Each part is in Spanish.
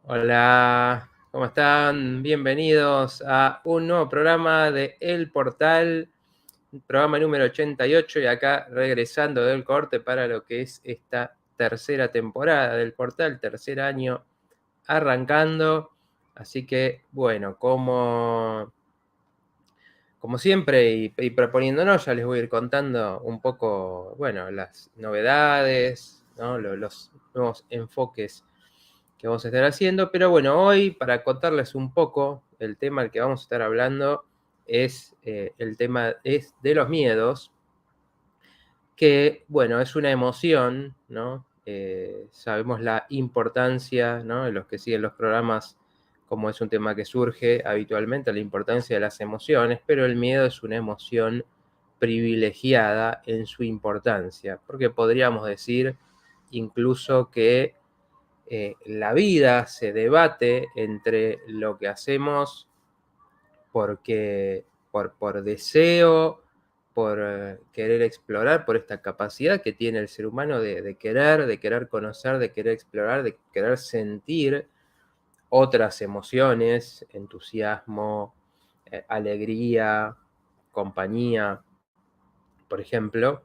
Hola, ¿cómo están? Bienvenidos a un nuevo programa de El Portal, programa número 88 y acá regresando del corte para lo que es esta tercera temporada del Portal, tercer año arrancando. Así que, bueno, como siempre y proponiéndonos, ya les voy a ir contando un poco, bueno, las novedades, ¿no? Los nuevos enfoques que vamos a estar haciendo. Pero bueno, hoy para contarles un poco, el tema del que vamos a estar hablando es el tema es de los miedos, que bueno, es una emoción, ¿no? Sabemos la importancia, ¿no? De los que siguen los programas, como es un tema que surge habitualmente, la importancia de las emociones, pero el miedo es una emoción privilegiada en su importancia, porque podríamos decir incluso que la vida se debate entre lo que hacemos porque por deseo, por querer explorar, por esta capacidad que tiene el ser humano de querer conocer, de querer explorar, de querer sentir otras emociones, entusiasmo, alegría, compañía, por ejemplo,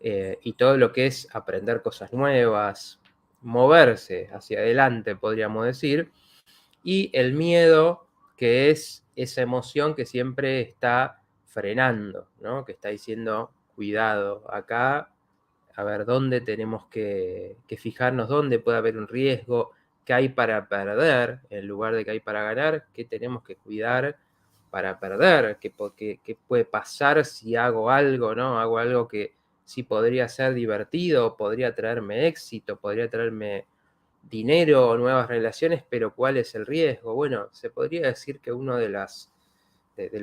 y todo lo que es aprender cosas nuevas, moverse hacia adelante, podríamos decir, y el miedo, que es esa emoción que siempre está frenando, ¿no? Que está diciendo, cuidado, acá, a ver, dónde tenemos que fijarnos, dónde puede haber un riesgo, qué hay para perder, en lugar de qué hay para ganar, qué tenemos que cuidar para perder, qué puede pasar si hago algo, ¿no? Hago algo que sí podría ser divertido, podría traerme éxito, podría traerme dinero o nuevas relaciones, pero ¿cuál es el riesgo? Bueno, se podría decir que uno de los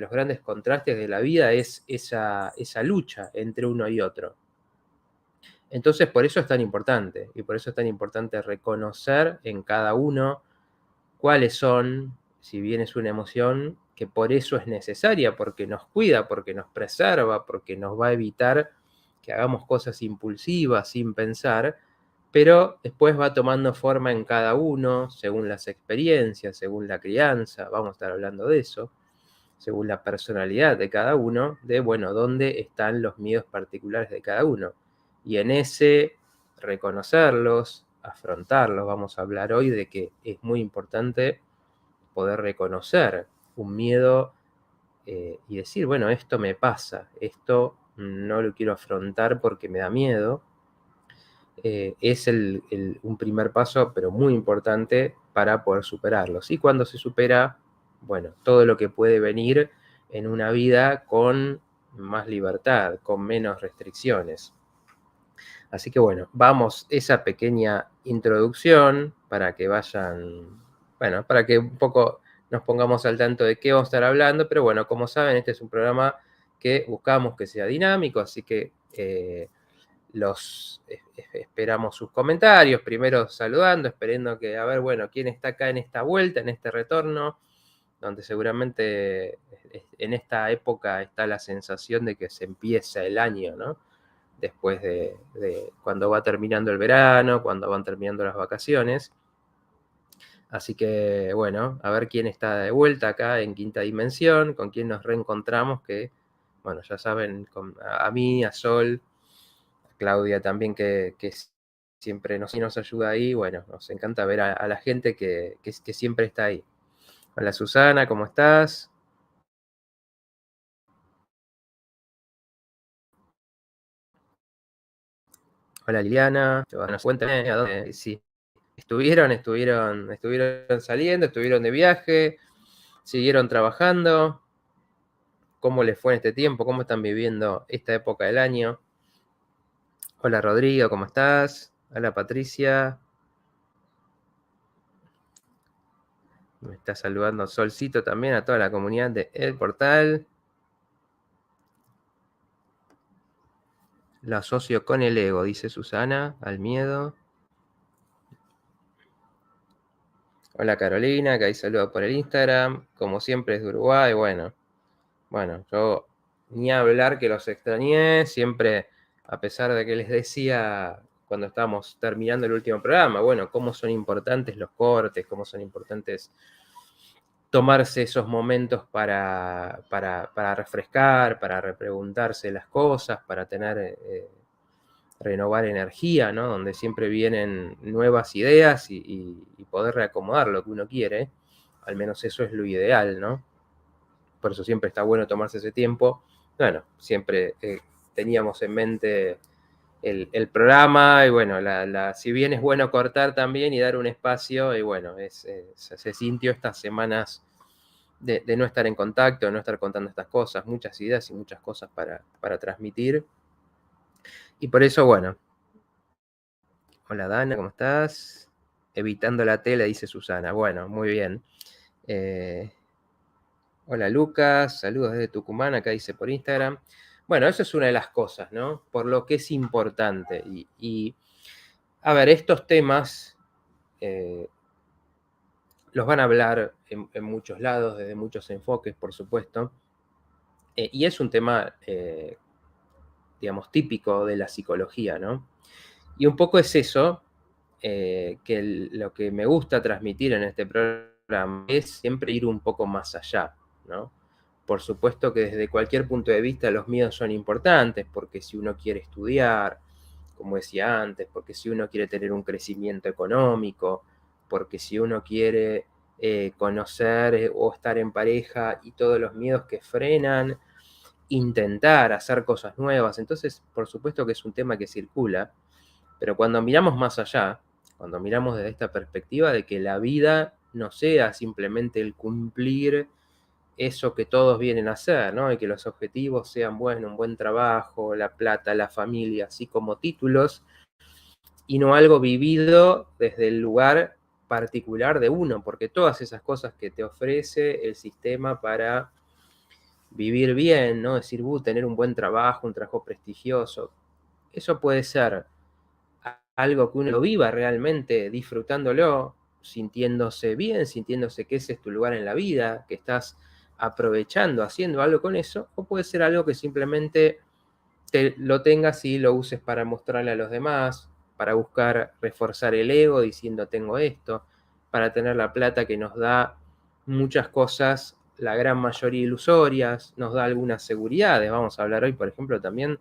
grandes contrastes de la vida es esa lucha entre uno y otro. Entonces, por eso es tan importante, y por eso es tan importante reconocer en cada uno cuáles son, si bien es una emoción, que por eso es necesaria, porque nos cuida, porque nos preserva, porque nos va a evitar que hagamos cosas impulsivas sin pensar, pero después va tomando forma en cada uno, según las experiencias, según la crianza, vamos a estar hablando de eso, según la personalidad de cada uno, de, bueno, dónde están los miedos particulares de cada uno. Y en ese reconocerlos, afrontarlos, vamos a hablar hoy de que es muy importante poder reconocer un miedo y decir, bueno, esto me pasa, esto no lo quiero afrontar porque me da miedo. Es un primer paso, pero muy importante para poder superarlos. Y cuando se supera, bueno, todo lo que puede venir en una vida con más libertad, con menos restricciones. Así que bueno, vamos esa pequeña introducción para que vayan, bueno, para que un poco nos pongamos al tanto de qué vamos a estar hablando, pero bueno, como saben, este es un programa que buscamos que sea dinámico, así que esperamos sus comentarios, primero saludando, esperando que, a ver, bueno, quién está acá en esta vuelta, en este retorno, donde seguramente en esta época está la sensación de que se empieza el año, ¿no? Después de cuando va terminando el verano, cuando van terminando las vacaciones. Así que, bueno, a ver quién está de vuelta acá en Quinta Dimensión, con quién nos reencontramos, que, bueno, ya saben, a mí, a Sol, a Claudia también, que siempre nos ayuda ahí. Bueno, nos encanta ver a la gente que siempre está ahí. Hola Susana, ¿cómo estás? Hola Liliana, nos cuentan a dónde, sí, estuvieron saliendo, estuvieron de viaje, siguieron trabajando. ¿Cómo les fue en este tiempo? ¿Cómo están viviendo esta época del año? Hola Rodrigo, ¿cómo estás? Hola Patricia, me está saludando Solcito también, a toda la comunidad de El Portal. Lo asocio con el ego, dice Susana, al miedo. Hola Carolina, que ahí saludo por el Instagram. Como siempre es de Uruguay, bueno, yo ni hablar que los extrañé, siempre, a pesar de que les decía cuando estábamos terminando el último programa. Bueno, cómo son importantes los cortes, cómo son importantes tomarse esos momentos para refrescar, para repreguntarse las cosas, para tener, renovar energía, ¿no? Donde siempre vienen nuevas ideas y poder reacomodar lo que uno quiere. Al menos eso es lo ideal, ¿no? Por eso siempre está bueno tomarse ese tiempo. Bueno, siempre teníamos en mente el programa y bueno, si bien es bueno cortar también y dar un espacio, y bueno, se sintió estas semanas de no estar en contacto, de no estar contando estas cosas, muchas ideas y muchas cosas para transmitir. Y por eso, bueno, hola Dana, ¿cómo estás? Evitando la tele, dice Susana. Bueno, muy bien. Hola Lucas, saludos desde Tucumán, acá dice por Instagram. Bueno, eso es una de las cosas, ¿no? Por lo que es importante. A ver, estos temas los van a hablar en muchos lados, desde muchos enfoques, por supuesto. Y es un tema, digamos, típico de la psicología, ¿no? Y un poco es eso, que lo que me gusta transmitir en este programa es siempre ir un poco más allá, ¿no? Por supuesto que desde cualquier punto de vista los miedos son importantes, porque si uno quiere estudiar, como decía antes, porque si uno quiere tener un crecimiento económico, porque si uno quiere conocer o estar en pareja y todos los miedos que frenan, intentar hacer cosas nuevas, entonces por supuesto que es un tema que circula, pero cuando miramos más allá, cuando miramos desde esta perspectiva de que la vida no sea simplemente el cumplir eso que todos vienen a hacer, ¿no? Y que los objetivos sean, bueno, un buen trabajo, la plata, la familia, así como títulos, y no algo vivido desde el lugar particular de uno, porque todas esas cosas que te ofrece el sistema para vivir bien, ¿no? Decir, tener un buen trabajo, un trabajo prestigioso, eso puede ser algo que uno lo viva realmente, disfrutándolo, sintiéndose bien, sintiéndose que ese es tu lugar en la vida, que estás aprovechando, haciendo algo con eso, o puede ser algo que simplemente lo tengas y lo uses para mostrarle a los demás, para buscar reforzar el ego diciendo tengo esto, para tener la plata que nos da muchas cosas, la gran mayoría ilusorias, nos da algunas seguridades. Vamos a hablar hoy, por ejemplo, también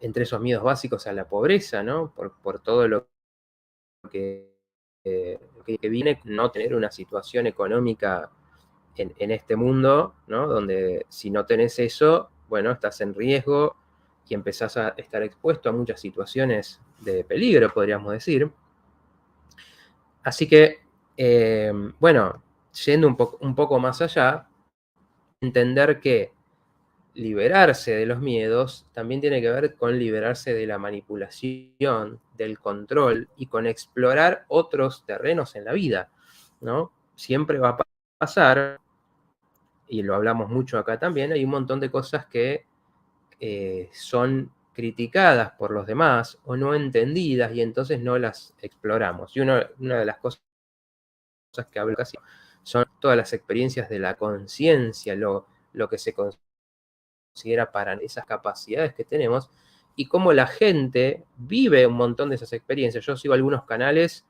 entre esos miedos básicos a la pobreza, ¿no? Por todo lo que, que viene no tener una situación económica en este mundo, ¿no? Donde si no tenés eso, bueno, estás en riesgo y empezás a estar expuesto a muchas situaciones de peligro, podríamos decir. Así que, bueno, yendo un poco más allá, entender que liberarse de los miedos también tiene que ver con liberarse de la manipulación, del control y con explorar otros terrenos en la vida, ¿no? Siempre va a pasar, y lo hablamos mucho acá también, hay un montón de cosas que son criticadas por los demás o no entendidas y entonces no las exploramos. Y una de las cosas que hablo casi son todas las experiencias de la conciencia, lo que se considera para esas capacidades que tenemos y cómo la gente vive un montón de esas experiencias. Yo sigo algunos canales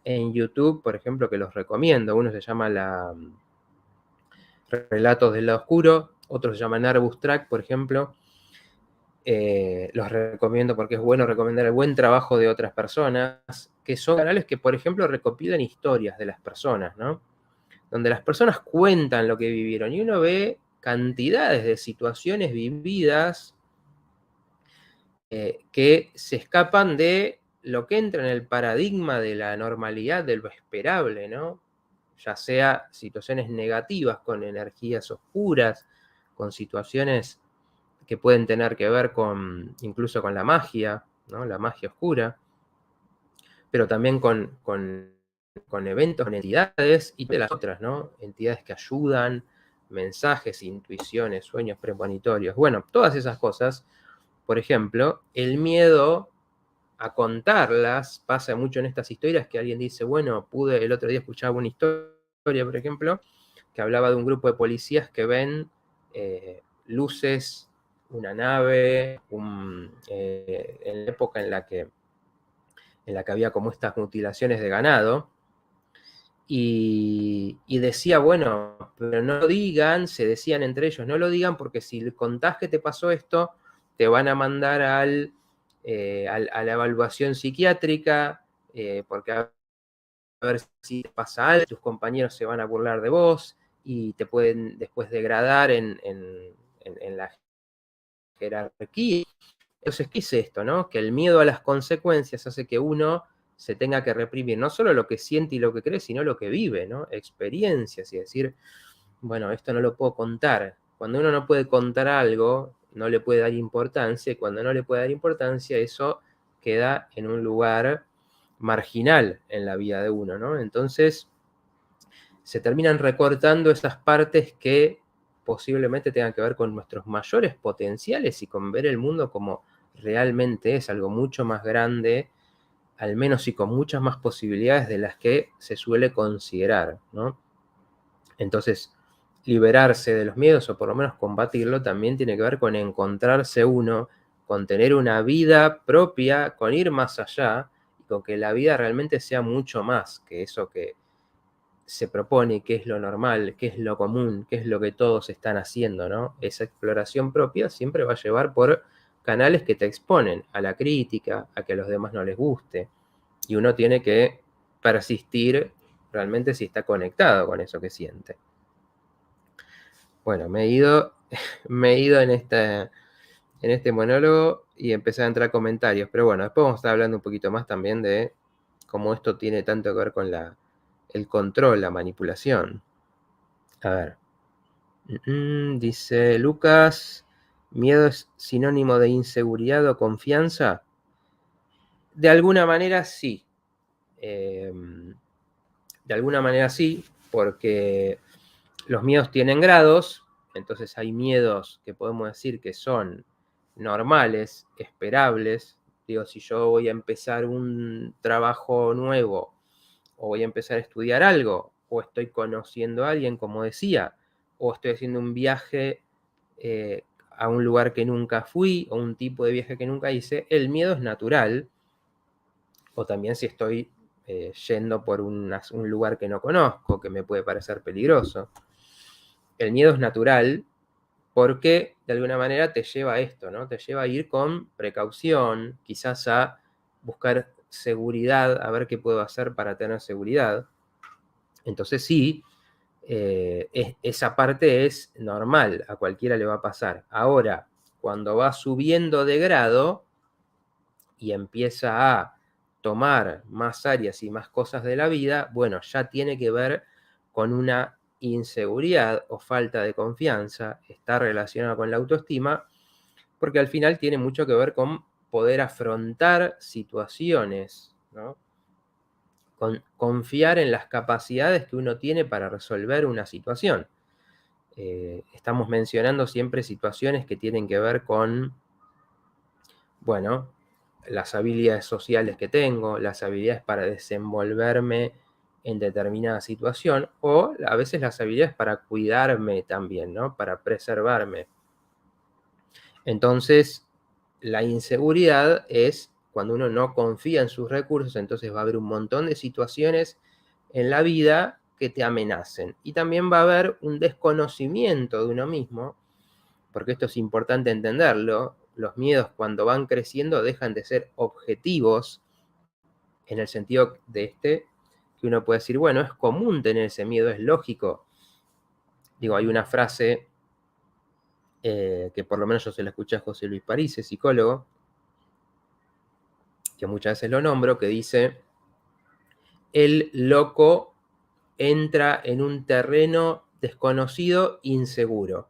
en YouTube, por ejemplo, que los recomiendo. Uno se llama Relatos del lado oscuro, otro se llama Nervous Track, por ejemplo. Los recomiendo porque es bueno recomendar el buen trabajo de otras personas, que son canales que, por ejemplo, recopilan historias de las personas, ¿no? Donde las personas cuentan lo que vivieron y uno ve cantidades de situaciones vividas que se escapan de lo que entra en el paradigma de la normalidad, de lo esperable, ¿no? Ya sea situaciones negativas con energías oscuras, con situaciones que pueden tener que ver incluso con la magia, ¿no? La magia oscura, pero también con eventos, con entidades y de las otras, ¿no? Entidades que ayudan, mensajes, intuiciones, sueños premonitorios. Bueno, todas esas cosas, por ejemplo, el miedo a contarlas pasa mucho en estas historias que alguien dice, bueno, el otro día escuchaba una historia, por ejemplo, que hablaba de un grupo de policías que ven luces una nave, en la época en la que había como estas mutilaciones de ganado, y decía, bueno, pero no lo digan, se decían entre ellos, no lo digan porque si contás que te pasó esto, te van a mandar a la evaluación psiquiátrica, porque a ver si te pasa algo, tus compañeros se van a burlar de vos y te pueden después degradar en la jerarquía. Entonces, ¿qué es esto, no? Que el miedo a las consecuencias hace que uno se tenga que reprimir no solo lo que siente y lo que cree, sino lo que vive, ¿no? Experiencias y decir, bueno, esto no lo puedo contar. Cuando uno no puede contar algo, no le puede dar importancia, y cuando no le puede dar importancia, eso queda en un lugar marginal en la vida de uno, ¿no? Entonces, se terminan recortando esas partes que posiblemente tengan que ver con nuestros mayores potenciales y con ver el mundo como realmente es, algo mucho más grande, al menos y con muchas más posibilidades de las que se suele considerar, ¿no? Entonces, liberarse de los miedos o por lo menos combatirlo también tiene que ver con encontrarse uno, con tener una vida propia, con ir más allá y con que la vida realmente sea mucho más que eso que se propone, qué es lo normal, qué es lo común, qué es lo que todos están haciendo, ¿no? Esa exploración propia siempre va a llevar por canales que te exponen a la crítica, a que a los demás no les guste, y uno tiene que persistir realmente si está conectado con eso que siente. Bueno, me he ido en este monólogo y empecé a entrar comentarios, pero bueno, después vamos a estar hablando un poquito más también de cómo esto tiene tanto que ver con el control, la manipulación. A ver. Dice Lucas, ¿miedo es sinónimo de inseguridad o confianza? De alguna manera sí. De alguna manera sí, porque los miedos tienen grados, entonces hay miedos que podemos decir que son normales, esperables. Digo, si yo voy a empezar un trabajo nuevo, o voy a empezar a estudiar algo, o estoy conociendo a alguien, como decía, o estoy haciendo un viaje a un lugar que nunca fui, o un tipo de viaje que nunca hice, el miedo es natural. O también si estoy yendo por un lugar que no conozco, que me puede parecer peligroso. El miedo es natural porque de alguna manera te lleva a esto, ¿no? Te lleva a ir con precaución, quizás a buscar seguridad, a ver qué puedo hacer para tener seguridad. Entonces sí, esa parte es normal, a cualquiera le va a pasar. Ahora, cuando va subiendo de grado y empieza a tomar más áreas y más cosas de la vida, bueno, ya tiene que ver con una inseguridad o falta de confianza, está relacionada con la autoestima, porque al final tiene mucho que ver con poder afrontar situaciones, ¿no? Con confiar en las capacidades que uno tiene para resolver una situación. Estamos mencionando siempre situaciones que tienen que ver con, bueno, las habilidades sociales que tengo, las habilidades para desenvolverme en determinada situación, o a veces las habilidades para cuidarme también, ¿no? Para preservarme. Entonces, la inseguridad es cuando uno no confía en sus recursos, entonces va a haber un montón de situaciones en la vida que te amenacen. Y también va a haber un desconocimiento de uno mismo, porque esto es importante entenderlo. Los miedos cuando van creciendo dejan de ser objetivos, en el sentido de que uno puede decir, bueno, es común tener ese miedo, es lógico. Digo, hay una frase que por lo menos yo se la escuché a José Luis París, psicólogo, que muchas veces lo nombro, que dice, el loco entra en un terreno desconocido, inseguro.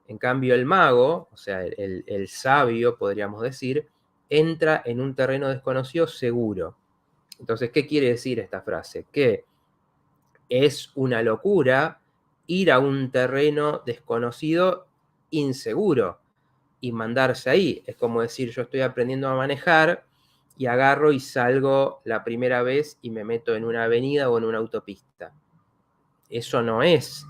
En cambio, el mago, o sea, el sabio, podríamos decir, entra en un terreno desconocido, seguro. Entonces, ¿qué quiere decir esta frase? Que es una locura ir a un terreno desconocido, inseguro, y mandarse ahí. Es como decir, yo estoy aprendiendo a manejar y agarro y salgo la primera vez y me meto en una avenida o en una autopista. Eso no es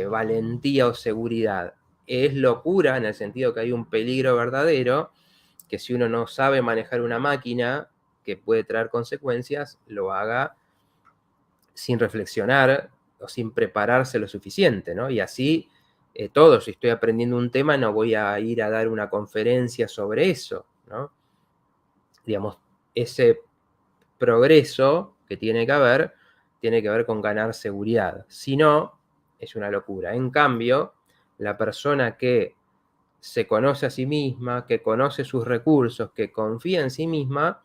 valentía o seguridad. es locura en el sentido que hay un peligro verdadero, que si uno no sabe manejar una máquina que puede traer consecuencias, lo haga sin reflexionar o sin prepararse lo suficiente, ¿no? Y así todo, si estoy aprendiendo un tema, no voy a ir a dar una conferencia sobre eso, ¿no? Digamos, ese progreso que tiene que ver con ganar seguridad. Si no, es una locura. En cambio, la persona que se conoce a sí misma, que conoce sus recursos, que confía en sí misma,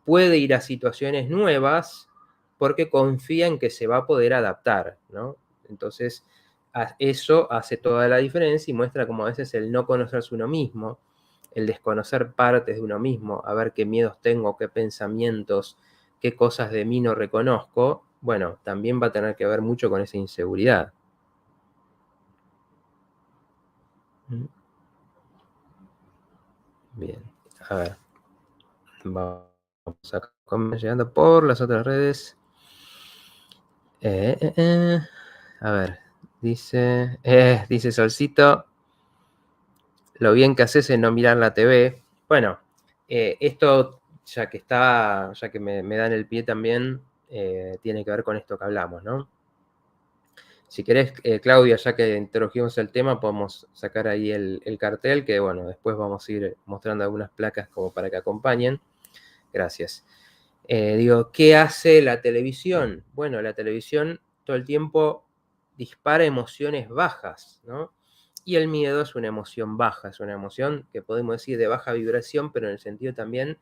puede ir a situaciones nuevas porque confía en que se va a poder adaptar, ¿no? Entonces, eso hace toda la diferencia y muestra cómo a veces el no conocerse uno mismo, el desconocer partes de uno mismo, a ver qué miedos tengo, qué pensamientos, qué cosas de mí no reconozco, bueno, también va a tener que ver mucho con esa inseguridad. Bien, a ver, vamos a llegando por las otras redes. A ver, dice Solcito, lo bien que haces en no mirar la TV. Bueno, esto, ya que me dan el pie también, tiene que ver con esto que hablamos, ¿no? Si querés, Claudia, ya que introdujimos el tema, podemos sacar ahí el cartel, que bueno, después vamos a ir mostrando algunas placas como para que acompañen. Gracias. Digo, ¿qué hace la televisión? Bueno, la televisión todo el tiempo dispara emociones bajas, ¿no? Y el miedo es una emoción baja, es una emoción que podemos decir de baja vibración, pero en el sentido también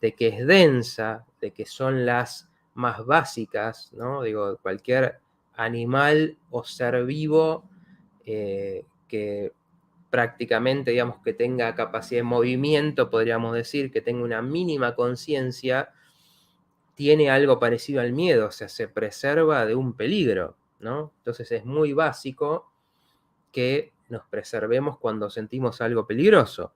de que es densa, de que son las más básicas, ¿no? Digo, cualquier animal o ser vivo que prácticamente, digamos, que tenga capacidad de movimiento, podríamos decir, que tenga una mínima conciencia, tiene algo parecido al miedo, o sea, se preserva de un peligro, ¿no? Entonces es muy básico que nos preservemos cuando sentimos algo peligroso.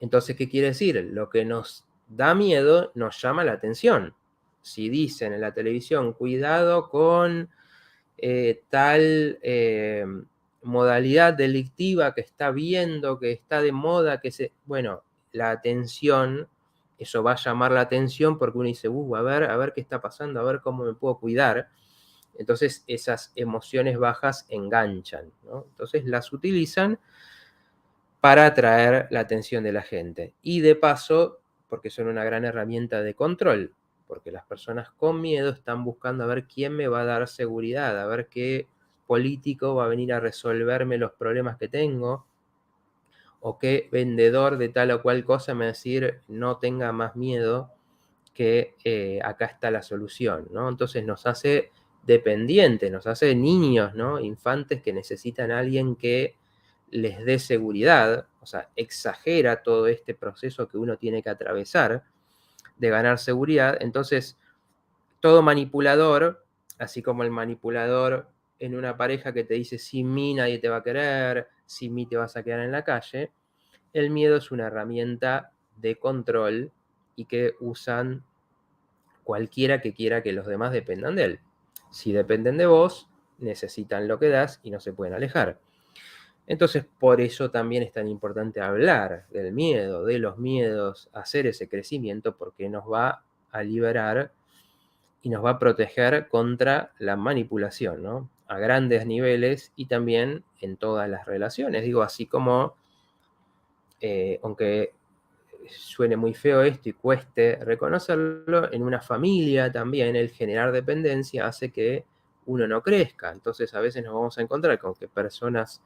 Entonces, ¿qué quiere decir? Lo que nos da miedo nos llama la atención. Si dicen en la televisión, cuidado con tal modalidad delictiva que está viendo, que está de moda, bueno, la atención, eso va a llamar la atención porque uno dice, a ver qué está pasando, a ver cómo me puedo cuidar. Entonces esas emociones bajas enganchan, ¿no? Entonces las utilizan para atraer la atención de la gente. Y de paso, porque son una gran herramienta de control, porque las personas con miedo están buscando a ver quién me va a dar seguridad, a ver qué político va a venir a resolverme los problemas que tengo, o qué vendedor de tal o cual cosa me va a decir no tenga más miedo, que acá está la solución, ¿no? Entonces nos hace dependientes, nos hace niños, ¿no? Infantes que necesitan a alguien que les dé seguridad, o sea, exagera todo este proceso que uno tiene que atravesar de ganar seguridad. Entonces, todo manipulador, así como el manipulador en una pareja que te dice, sin mí nadie te va a querer, sin mí te vas a quedar en la calle, el miedo es una herramienta de control y que usan cualquiera que quiera que los demás dependan de él. Si dependen de vos, necesitan lo que das y no se pueden alejar. Entonces, por eso también es tan importante hablar del miedo, de los miedos, hacer ese crecimiento, porque nos va a liberar y nos va a proteger contra la manipulación, ¿no? A grandes niveles y también en todas las relaciones. Digo, así como, aunque suene muy feo esto y cueste reconocerlo, en una familia también el generar dependencia hace que uno no crezca. Entonces a veces nos vamos a encontrar con que personas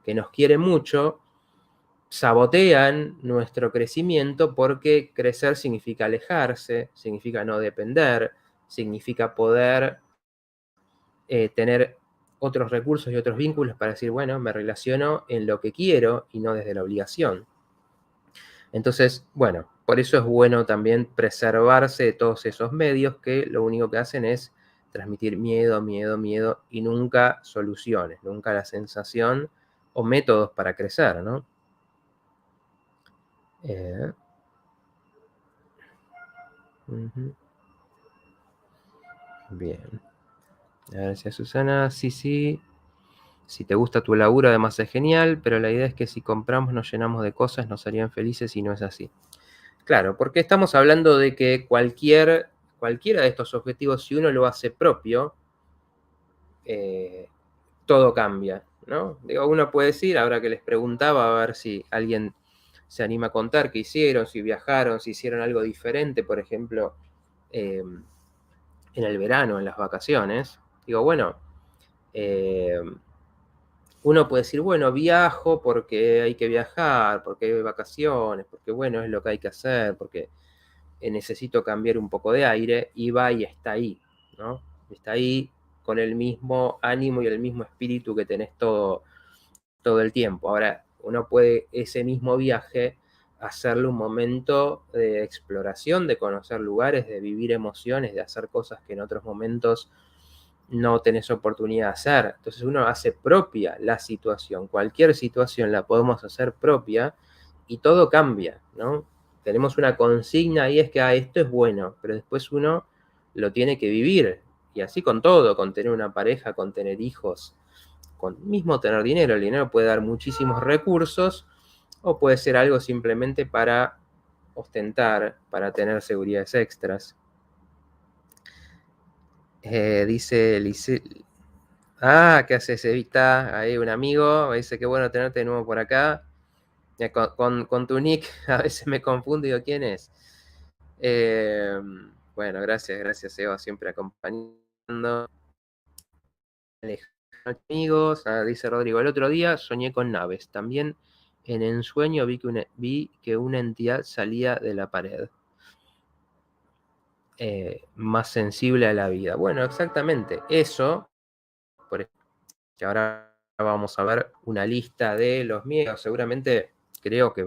que nos quieren mucho sabotean nuestro crecimiento porque crecer significa alejarse, significa no depender, significa poder tener otros recursos y otros vínculos para decir, bueno, me relaciono en lo que quiero y no desde la obligación. Entonces, bueno, por eso es bueno también preservarse de todos esos medios que lo único que hacen es transmitir miedo, miedo, miedo y nunca soluciones, nunca la sensación o métodos para crecer, ¿no? Eh, ujú. Bien. Gracias, Susana. Sí, sí. Si te gusta tu laburo, además es genial, pero la idea es que si compramos nos llenamos de cosas, nos harían felices y no es así. Claro, porque estamos hablando de que cualquiera de estos objetivos, si uno lo hace propio, todo cambia, ¿no? Digo, uno puede decir, ahora que les preguntaba, a ver si alguien se anima a contar qué hicieron, si viajaron, si hicieron algo diferente, por ejemplo, eh, en el verano, en las vacaciones. Digo, bueno, eh, uno puede decir, bueno, viajo porque hay que viajar, porque hay vacaciones, porque bueno, es lo que hay que hacer, porque necesito cambiar un poco de aire, y va y está ahí, ¿no? Está ahí con el mismo ánimo y el mismo espíritu que tenés todo el tiempo. Ahora, uno puede ese mismo viaje hacerle un momento de exploración, de conocer lugares, de vivir emociones, de hacer cosas que en otros momentos no tenés oportunidad de hacer. Entonces uno hace propia la situación. Cualquier situación la podemos hacer propia y todo cambia, ¿no? Tenemos una consigna y es que esto es bueno, pero después uno lo tiene que vivir. Y así con todo, con tener una pareja, con tener hijos, con mismo tener dinero. El dinero puede dar muchísimos recursos o puede ser algo simplemente para ostentar, para tener seguridades extras. Dice ¿qué haces, Evita? Ahí un amigo, me dice qué bueno tenerte de nuevo por acá. Con tu nick a veces me confundo y digo, ¿quién es? Bueno, gracias, Eva, siempre acompañando. Amigos, dice Rodrigo, el otro día soñé con naves. También en ensueño vi que una entidad salía de la pared. Más sensible a la vida. Bueno, exactamente. Eso, por ejemplo, que ahora vamos a ver una lista de los miedos. Seguramente creo que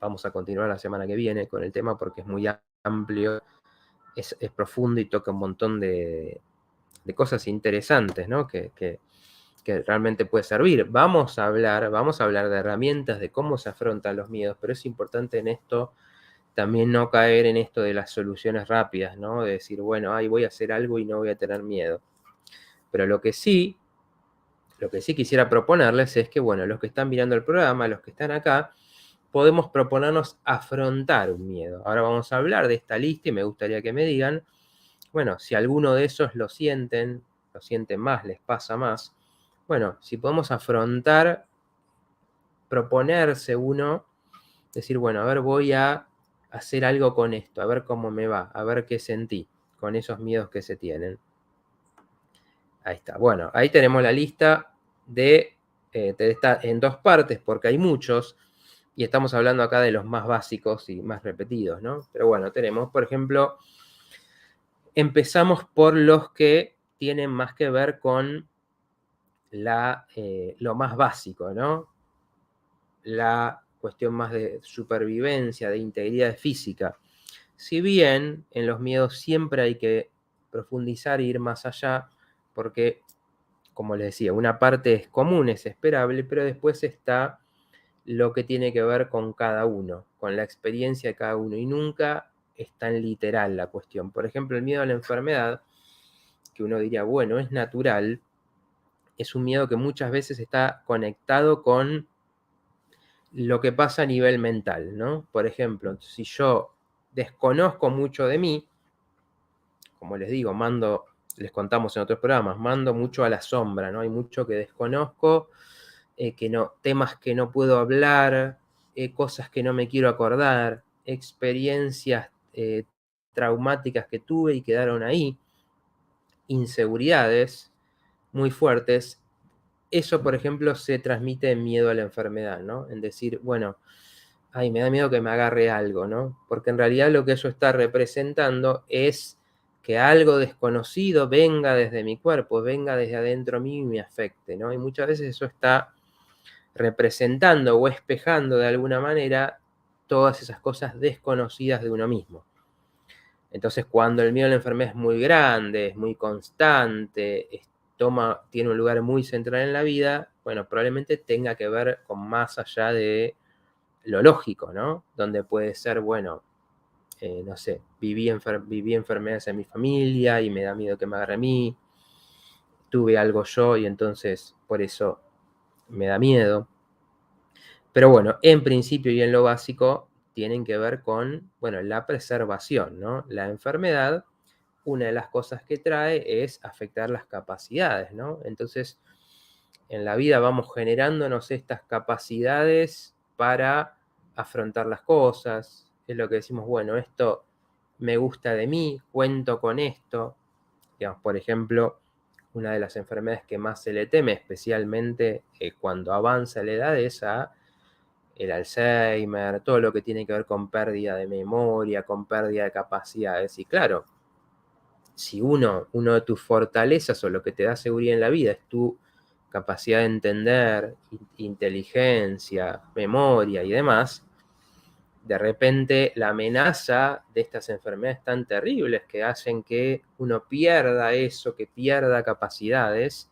vamos a continuar la semana que viene con el tema porque es muy amplio, es profundo y toca un montón de cosas interesantes, ¿no? Que realmente puede servir. Vamos a hablar de herramientas, de cómo se afrontan los miedos, pero es importante en esto también no caer en esto de las soluciones rápidas, ¿no? De decir, bueno, voy a hacer algo y no voy a tener miedo. Pero lo que sí quisiera proponerles es que, bueno, los que están mirando el programa, los que están acá, podemos proponernos afrontar un miedo. Ahora vamos a hablar de esta lista y me gustaría que me digan, bueno, si alguno de esos lo sienten más, les pasa más, bueno, si podemos afrontar, proponerse uno, decir, bueno, a ver, voy a hacer algo con esto, a ver cómo me va, a ver qué sentí con esos miedos que se tienen. Ahí está. Bueno, ahí tenemos la lista está en dos partes porque hay muchos y estamos hablando acá de los más básicos y más repetidos, ¿no? Pero bueno, tenemos, por ejemplo, empezamos por los que tienen más que ver con lo más básico, ¿no? La cuestión más de supervivencia, de integridad física. Si bien en los miedos siempre hay que profundizar e ir más allá, porque, como les decía, una parte es común, es esperable, pero después está lo que tiene que ver con cada uno, con la experiencia de cada uno, y nunca es tan literal la cuestión. Por ejemplo, el miedo a la enfermedad, que uno diría, bueno, es natural, es un miedo que muchas veces está conectado con lo que pasa a nivel mental, ¿no? Por ejemplo, si yo desconozco mucho de mí, como les digo, les contamos en otros programas, mando mucho a la sombra, ¿no? Hay mucho que desconozco, temas que no puedo hablar, cosas que no me quiero acordar, experiencias traumáticas que tuve y quedaron ahí, inseguridades muy fuertes. Eso, por ejemplo, se transmite en miedo a la enfermedad, ¿no? En decir, bueno, me da miedo que me agarre algo, ¿no? Porque en realidad lo que eso está representando es que algo desconocido venga desde mi cuerpo, venga desde adentro mío y me afecte, ¿no? Y muchas veces eso está representando o espejando de alguna manera todas esas cosas desconocidas de uno mismo. Entonces, cuando el miedo a la enfermedad es muy grande, es muy constante, tiene un lugar muy central en la vida, bueno, probablemente tenga que ver con más allá de lo lógico, ¿no? Donde puede ser, bueno, no sé, viví enfermedades en mi familia y me da miedo que me agarre a mí. tuve algo yo y entonces por eso me da miedo. Pero bueno, en principio y en lo básico tienen que ver con, bueno, la preservación, ¿no? La enfermedad, una de las cosas que trae es afectar las capacidades, ¿no? Entonces, en la vida vamos generándonos estas capacidades para afrontar las cosas. Es lo que decimos, bueno, esto me gusta de mí, cuento con esto. Digamos, por ejemplo, una de las enfermedades que más se le teme, especialmente cuando avanza la edad, es a el Alzheimer, todo lo que tiene que ver con pérdida de memoria, con pérdida de capacidades. Y claro, si uno de tus fortalezas o lo que te da seguridad en la vida es tu capacidad de entender, inteligencia, memoria y demás, de repente la amenaza de estas enfermedades tan terribles que hacen que uno pierda eso, que pierda capacidades,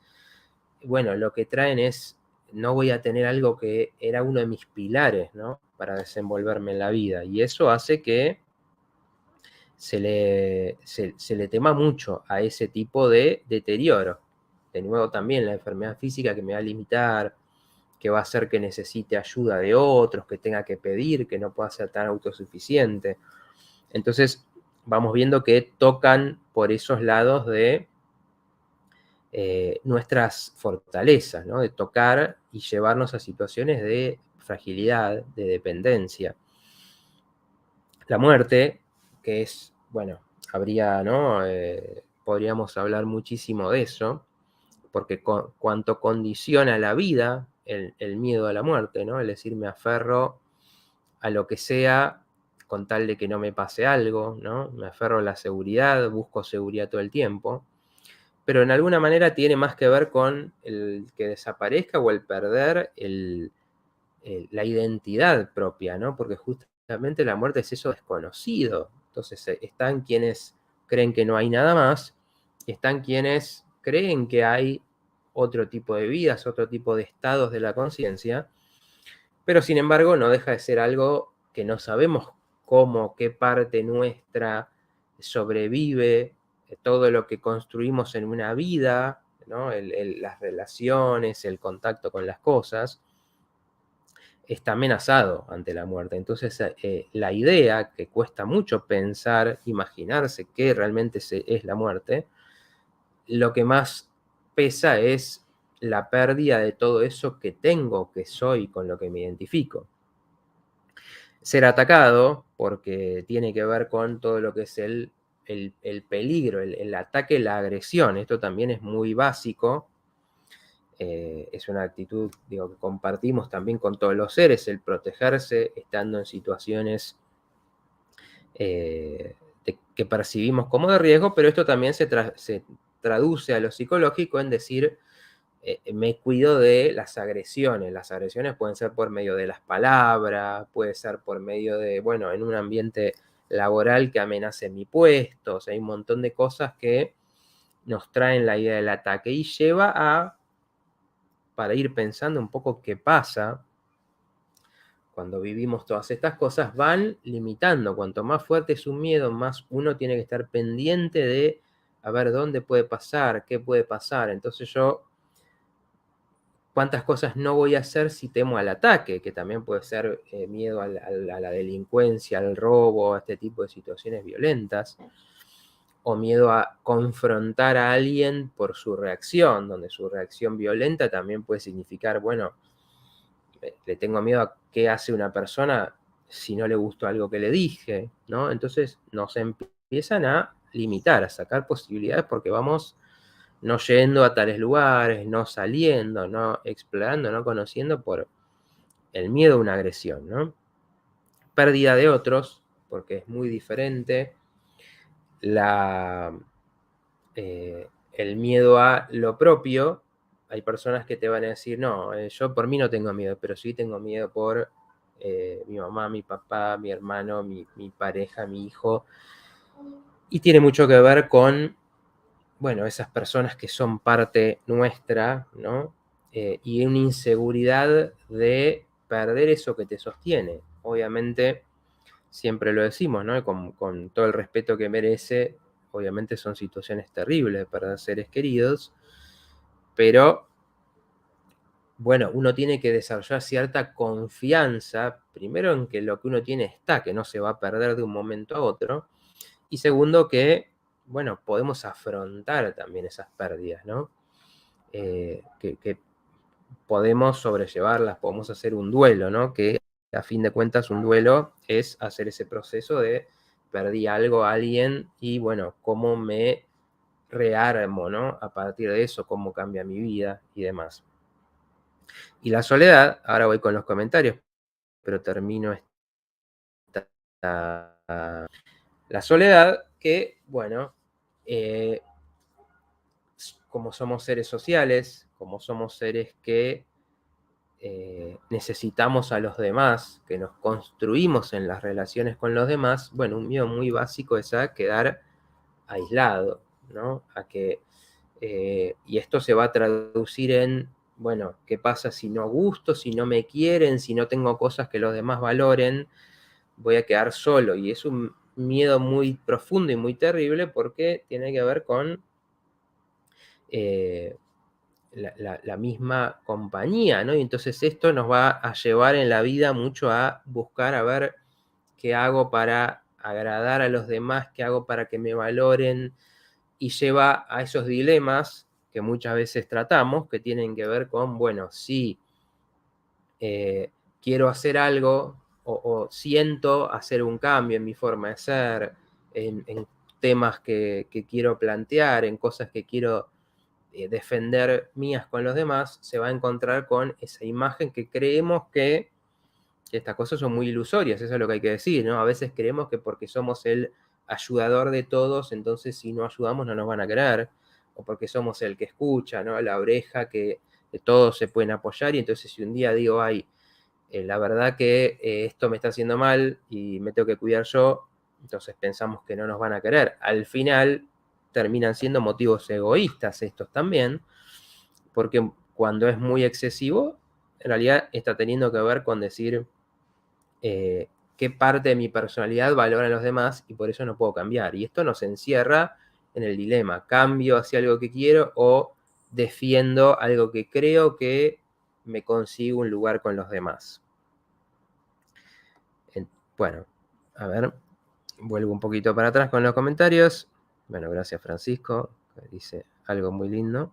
bueno, lo que traen es, no voy a tener algo que era uno de mis pilares, ¿no? Para desenvolverme en la vida. Y eso hace que se le tema mucho a ese tipo de deterioro. De nuevo también la enfermedad física que me va a limitar, que va a hacer que necesite ayuda de otros, que tenga que pedir, que no pueda ser tan autosuficiente. Entonces vamos viendo que tocan por esos lados de nuestras fortalezas, ¿no? De tocar y llevarnos a situaciones de fragilidad, de dependencia. La muerte, que es, bueno, habría, ¿no? Podríamos hablar muchísimo de eso, porque cuanto condiciona la vida, el miedo a la muerte, ¿no? Es decir, me aferro a lo que sea con tal de que no me pase algo, ¿no? Me aferro a la seguridad, busco seguridad todo el tiempo, pero en alguna manera tiene más que ver con el que desaparezca o el perder la identidad propia, ¿no? Porque justamente la muerte es eso desconocido. Entonces están quienes creen que no hay nada más, están quienes creen que hay otro tipo de vidas, otro tipo de estados de la conciencia, pero sin embargo no deja de ser algo que no sabemos cómo, qué parte nuestra sobrevive, todo lo que construimos en una vida, ¿no? Las relaciones, el contacto con las cosas, está amenazado ante la muerte. Entonces, la idea que cuesta mucho pensar, imaginarse que realmente es la muerte, lo que más pesa es la pérdida de todo eso que tengo, que soy, con lo que me identifico. Ser atacado, porque tiene que ver con todo lo que es el peligro, el ataque, la agresión. Esto también es muy básico. Es una actitud, digo, que compartimos también con todos los seres, el protegerse estando en situaciones que percibimos como de riesgo, pero esto también se traduce a lo psicológico en decir, me cuido de las agresiones. Las agresiones pueden ser por medio de las palabras, puede ser por medio de, bueno, en un ambiente laboral que amenace mi puesto. O sea, hay un montón de cosas que nos traen la idea del ataque y lleva para ir pensando un poco qué pasa cuando vivimos todas estas cosas, van limitando. Cuanto más fuerte es un miedo, más uno tiene que estar pendiente de a ver dónde puede pasar, qué puede pasar. Entonces yo, ¿cuántas cosas no voy a hacer si temo al ataque? Que también puede ser miedo a la delincuencia, al robo, a este tipo de situaciones violentas. O miedo a confrontar a alguien por su reacción, donde su reacción violenta también puede significar, bueno, le tengo miedo a qué hace una persona si no le gustó algo que le dije, ¿no? Entonces nos empiezan a limitar, a sacar posibilidades porque vamos no yendo a tales lugares, no saliendo, no explorando, no conociendo por el miedo a una agresión, ¿no? Pérdida de otros, porque es muy diferente la, el miedo a lo propio. Hay personas que te van a decir, no, yo por mí no tengo miedo, pero sí tengo miedo por mi mamá, mi papá, mi hermano, mi pareja, mi hijo. Y tiene mucho que ver con, bueno, esas personas que son parte nuestra, ¿no? Y una inseguridad de perder eso que te sostiene. Obviamente, siempre lo decimos, ¿no? Con todo el respeto que merece, obviamente son situaciones terribles de perder seres queridos, pero bueno, uno tiene que desarrollar cierta confianza, primero en que lo que uno tiene está, que no se va a perder de un momento a otro, y segundo que, bueno, podemos afrontar también esas pérdidas, ¿no? Que podemos sobrellevarlas, podemos hacer un duelo, ¿no? Que a fin de cuentas un duelo es hacer ese proceso de perdí algo, a alguien, y bueno, cómo me rearmo, ¿no? A partir de eso, cómo cambia mi vida y demás. Y la soledad, ahora voy con los comentarios, pero termino esta, la soledad, que, bueno, eh, como somos seres sociales, como somos seres que necesitamos a los demás, que nos construimos en las relaciones con los demás, bueno, un miedo muy básico es a quedar aislado, ¿no? Y esto se va a traducir en, bueno, ¿qué pasa si no gusto, si no me quieren, si no tengo cosas que los demás valoren? Voy a quedar solo. Y es un miedo muy profundo y muy terrible porque tiene que ver con eh, la misma compañía, ¿no? Y entonces esto nos va a llevar en la vida mucho a buscar a ver qué hago para agradar a los demás, qué hago para que me valoren, y lleva a esos dilemas que muchas veces tratamos, que tienen que ver con, bueno, si quiero hacer algo o siento hacer un cambio en mi forma de ser, en temas que quiero plantear, en cosas que quiero defender mías con los demás, se va a encontrar con esa imagen que creemos que estas cosas son muy ilusorias, eso es lo que hay que decir, ¿no? A veces creemos que porque somos el ayudador de todos, entonces si no ayudamos no nos van a querer, o porque somos el que escucha, ¿no? La oreja que todos se pueden apoyar, y entonces si un día digo, ay, la verdad que esto me está haciendo mal y me tengo que cuidar yo, entonces pensamos que no nos van a querer. Al final terminan siendo motivos egoístas estos también, porque cuando es muy excesivo, en realidad está teniendo que ver con decir qué parte de mi personalidad valoran los demás y por eso no puedo cambiar. Y esto nos encierra en el dilema, cambio hacia algo que quiero o defiendo algo que creo que me consigo un lugar con los demás. Bueno, a ver, vuelvo un poquito para atrás con los comentarios. Bueno, gracias Francisco, que dice algo muy lindo.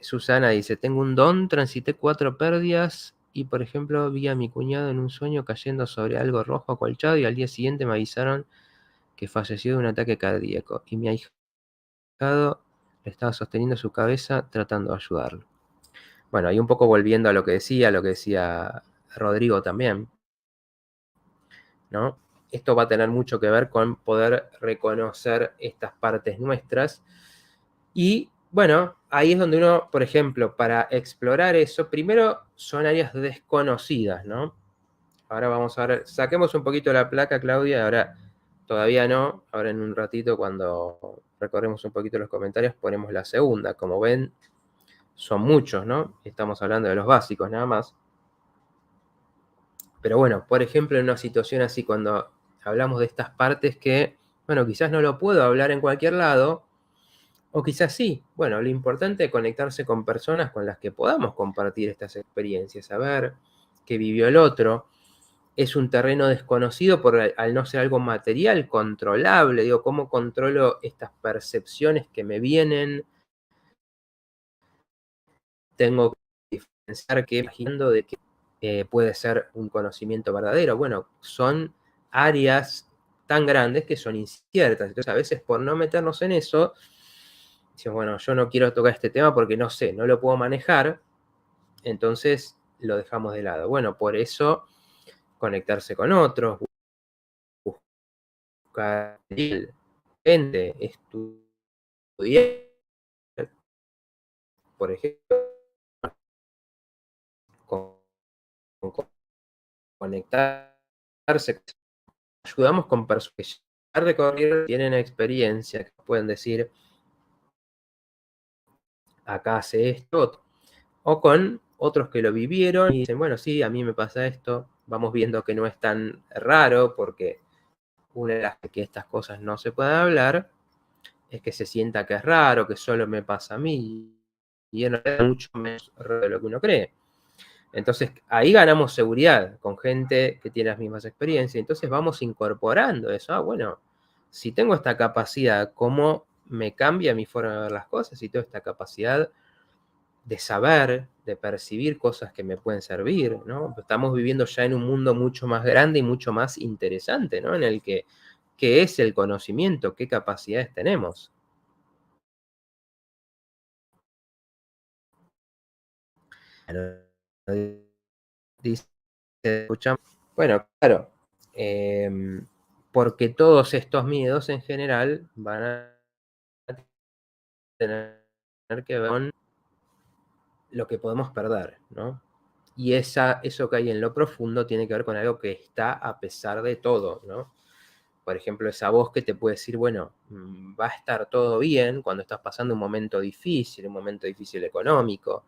Susana dice, tengo un don, transité 4 pérdidas y, por ejemplo, vi a mi cuñado en un sueño cayendo sobre algo rojo acolchado y al día siguiente me avisaron que falleció de un ataque cardíaco y mi ahijado le estaba sosteniendo su cabeza tratando de ayudarlo. Bueno, ahí un poco volviendo a lo que decía Rodrigo también, ¿no? Esto va a tener mucho que ver con poder reconocer estas partes nuestras. Y bueno, ahí es donde uno, por ejemplo, para explorar eso, primero son áreas desconocidas, ¿no? Ahora vamos a ver, saquemos un poquito la placa, Claudia, ahora todavía no, ahora en un ratito cuando recorremos un poquito los comentarios ponemos la segunda. Como ven, son muchos, ¿no? Estamos hablando de los básicos nada más. Pero bueno, por ejemplo, en una situación así, cuando hablamos de estas partes que, bueno, quizás no lo puedo hablar en cualquier lado, o quizás sí. Bueno, lo importante es conectarse con personas con las que podamos compartir estas experiencias, saber qué vivió el otro. Es un terreno desconocido al no ser algo material, controlable. Digo, ¿cómo controlo estas percepciones que me vienen? Tengo que diferenciar que imaginando de que puede ser un conocimiento verdadero. Bueno, son áreas tan grandes que son inciertas. Entonces, a veces por no meternos en eso, decimos, bueno, yo no quiero tocar este tema porque no sé, no lo puedo manejar, entonces lo dejamos de lado. Bueno, por eso conectarse con otros, buscar gente, estudiar, por ejemplo, con, con conectarse, ayudamos con personas que ya recorrieron, tienen experiencia, que pueden decir, acá hace esto, o con otros que lo vivieron y dicen, bueno, sí, a mí me pasa esto, vamos viendo que no es tan raro, porque una de las que estas cosas no se pueden hablar es que se sienta que es raro, que solo me pasa a mí. y en realidad mucho menos de lo que uno cree. Entonces ahí ganamos seguridad con gente que tiene las mismas experiencias. Entonces vamos incorporando eso. Bueno, si tengo esta capacidad, ¿cómo me cambia mi forma de ver las cosas? Si tengo esta capacidad de saber, de percibir cosas que me pueden servir, ¿no? Estamos viviendo ya en un mundo mucho más grande y mucho más interesante, ¿no? En el que, ¿qué es el conocimiento? ¿Qué capacidades tenemos? Dice, escuchamos. Bueno, claro, porque todos estos miedos en general van a tener que ver con lo que podemos perder, ¿no? Y eso que hay en lo profundo tiene que ver con algo que está a pesar de todo, ¿no? Por ejemplo, esa voz que te puede decir, bueno, va a estar todo bien cuando estás pasando un momento difícil económico,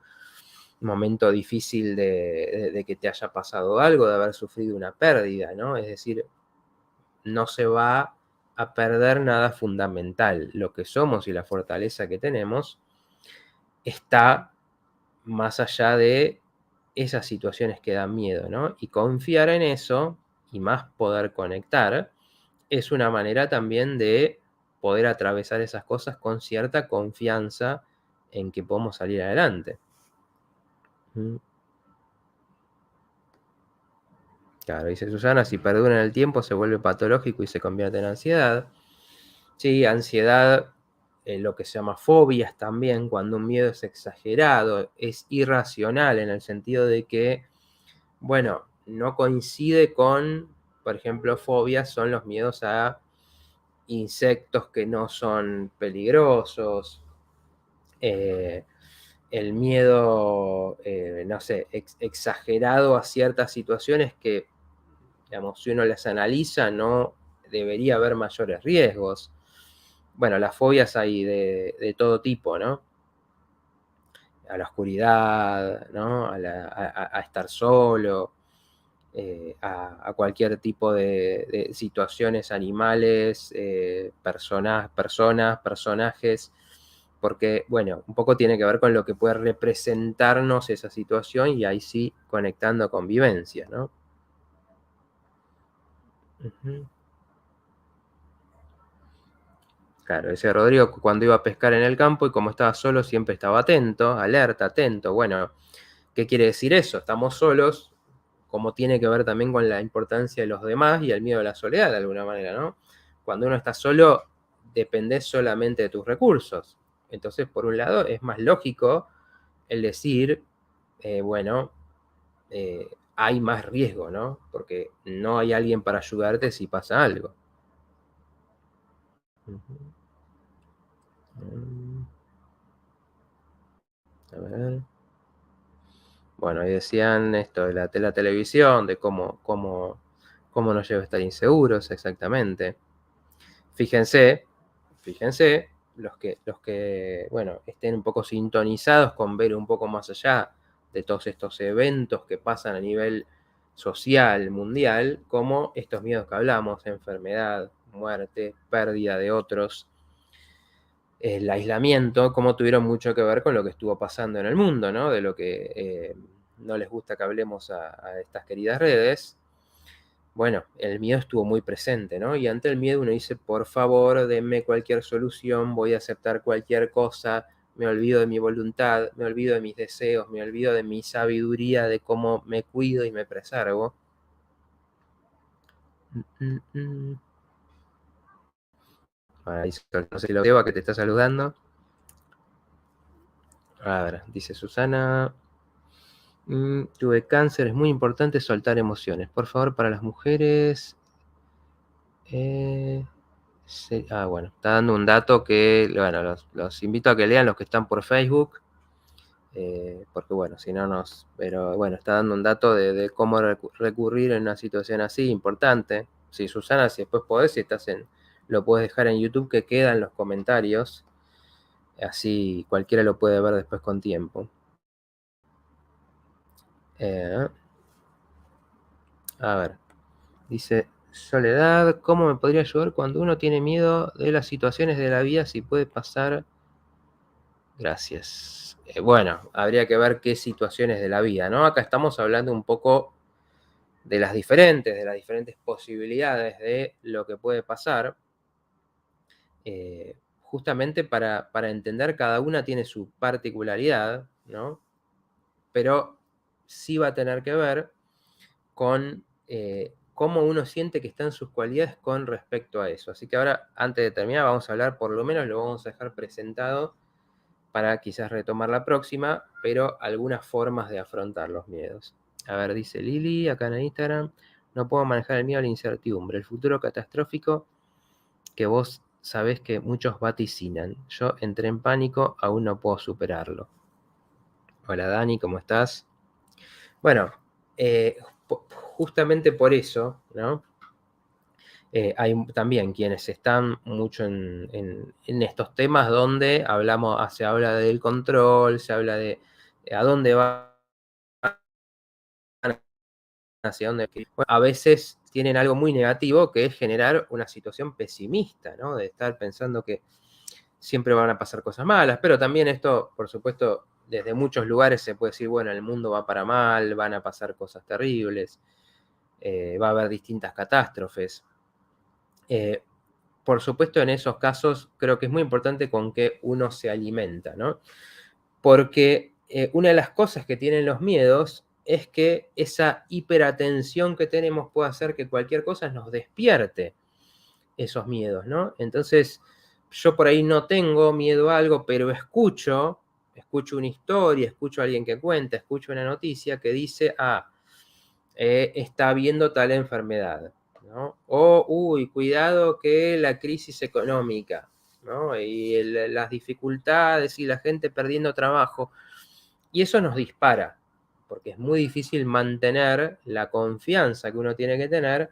un momento difícil de que te haya pasado algo, de haber sufrido una pérdida, ¿no? Es decir, no se va a perder nada fundamental. Lo que somos y la fortaleza que tenemos está más allá de esas situaciones que dan miedo, ¿no? Y confiar en eso y más poder conectar es una manera también de poder atravesar esas cosas con cierta confianza en que podemos salir adelante. Mm. Claro, dice Susana, si perdura en el tiempo se vuelve patológico y se convierte en ansiedad. Sí, ansiedad, lo que se llama fobias también, cuando un miedo es exagerado, es irracional en el sentido de que, bueno, no coincide con, por ejemplo, fobias son los miedos a insectos que no son peligrosos, eh, el miedo, no sé, exagerado a ciertas situaciones que, digamos, si uno las analiza, no debería haber mayores riesgos. Bueno, las fobias hay de todo tipo, ¿no? A la oscuridad, ¿no? A estar solo, a cualquier tipo de situaciones, animales, personajes, porque, bueno, un poco tiene que ver con lo que puede representarnos esa situación y ahí sí conectando con vivencias, ¿no? Ujú. Claro, ese Rodrigo cuando iba a pescar en el campo y como estaba solo siempre estaba atento, alerta, atento. Bueno, ¿qué quiere decir eso? Estamos solos, como tiene que ver también con la importancia de los demás y el miedo a la soledad de alguna manera, ¿no? Cuando uno está solo, dependés solamente de tus recursos. Entonces, por un lado, es más lógico el decir, bueno, hay más riesgo, ¿no? Porque no hay alguien para ayudarte si pasa algo. Ujú. A ver. Bueno, ahí decían esto de la televisión, de cómo nos lleva a estar inseguros, exactamente. Fíjense, fíjense, los que, bueno, estén un poco sintonizados con ver un poco más allá de todos estos eventos que pasan a nivel social, mundial, como estos miedos que hablamos, enfermedad, muerte, pérdida de otros, el aislamiento, como tuvieron mucho que ver con lo que estuvo pasando en el mundo, ¿no? De lo que no les gusta que hablemos a estas queridas redes. Bueno, el miedo estuvo muy presente, ¿no? Y ante el miedo uno dice, por favor, denme cualquier solución, voy a aceptar cualquier cosa, me olvido de mi voluntad, me olvido de mis deseos, me olvido de mi sabiduría, de cómo me cuido y me preservo. Mm, mm, mm. Ahora dice, no sé si lo Eva que te está saludando. A ver, dice Susana. Tuve cáncer, es muy importante soltar emociones. Por favor, para las mujeres. eh, bueno, está dando un dato que, bueno, los invito a que lean los que están por Facebook, porque bueno, si no nos, pero bueno, está dando un dato de cómo recurrir en una situación así, importante. Sí, Susana, si después podés, si estás lo puedes dejar en YouTube que queda en los comentarios, así cualquiera lo puede ver después con tiempo. Eh, a ver, dice Soledad, ¿cómo me podría ayudar cuando uno tiene miedo de las situaciones de la vida si puede pasar Gracias. Bueno, habría que ver qué situaciones de la vida, ¿no? Acá estamos hablando un poco de las diferentes posibilidades de lo que puede pasar, justamente para entender cada una tiene su particularidad, ¿no? Pero sí va a tener que ver con cómo uno siente que están sus cualidades con respecto a eso. Así que ahora, antes de terminar, vamos a hablar, por lo menos lo vamos a dejar presentado para quizás retomar la próxima, pero algunas formas de afrontar los miedos. A ver, dice Lili, acá en Instagram, no puedo manejar el miedo a la incertidumbre, el futuro catastrófico que vos sabés que muchos vaticinan. Yo entré en pánico, aún no puedo superarlo. Hola Dani, ¿cómo estás? Bueno, justamente por eso, ¿no? Hay también quienes están mucho en estos temas donde se habla del control, se habla de a dónde van, hacia dónde. Bueno, a veces tienen algo muy negativo que es generar una situación pesimista, ¿no? De estar pensando que siempre van a pasar cosas malas, pero también esto, por supuesto, desde muchos lugares se puede decir, bueno, el mundo va para mal, van a pasar cosas terribles, va a haber distintas catástrofes. Por supuesto, en esos casos creo que es muy importante con qué uno se alimenta, ¿no? Porque una de las cosas que tienen los miedos es que esa hiperatención que tenemos puede hacer que cualquier cosa nos despierte esos miedos, ¿no? Entonces, yo por ahí no tengo miedo a algo, pero escucho una historia, escucho a alguien que cuenta, escucho una noticia que dice, está habiendo tal enfermedad, ¿no? O, uy, cuidado que la crisis económica, ¿no? Y las dificultades y la gente perdiendo trabajo. Y eso nos dispara, porque es muy difícil mantener la confianza que uno tiene que tener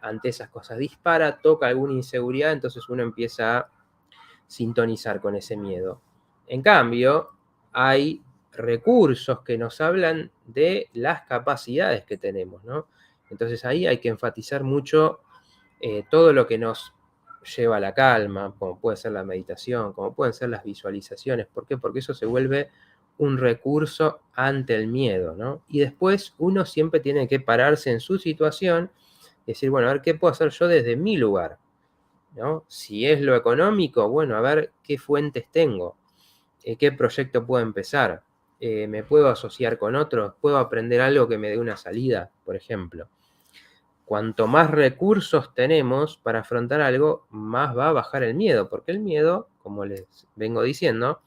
ante esas cosas. Dispara, toca alguna inseguridad, entonces uno empieza a sintonizar con ese miedo. En cambio, hay recursos que nos hablan de las capacidades que tenemos, ¿no? Entonces ahí hay que enfatizar mucho todo lo que nos lleva a la calma, como puede ser la meditación, como pueden ser las visualizaciones. ¿Por qué? Porque eso se vuelve un recurso ante el miedo, ¿no? Y después uno siempre tiene que pararse en su situación y decir, bueno, a ver qué puedo hacer yo desde mi lugar, ¿no? Si es lo económico, bueno, a ver qué fuentes tengo, qué proyecto puedo empezar, me puedo asociar con otros, puedo aprender algo que me dé una salida, por ejemplo. Cuanto más recursos tenemos para afrontar algo, más va a bajar el miedo, porque el miedo, como les vengo diciendo,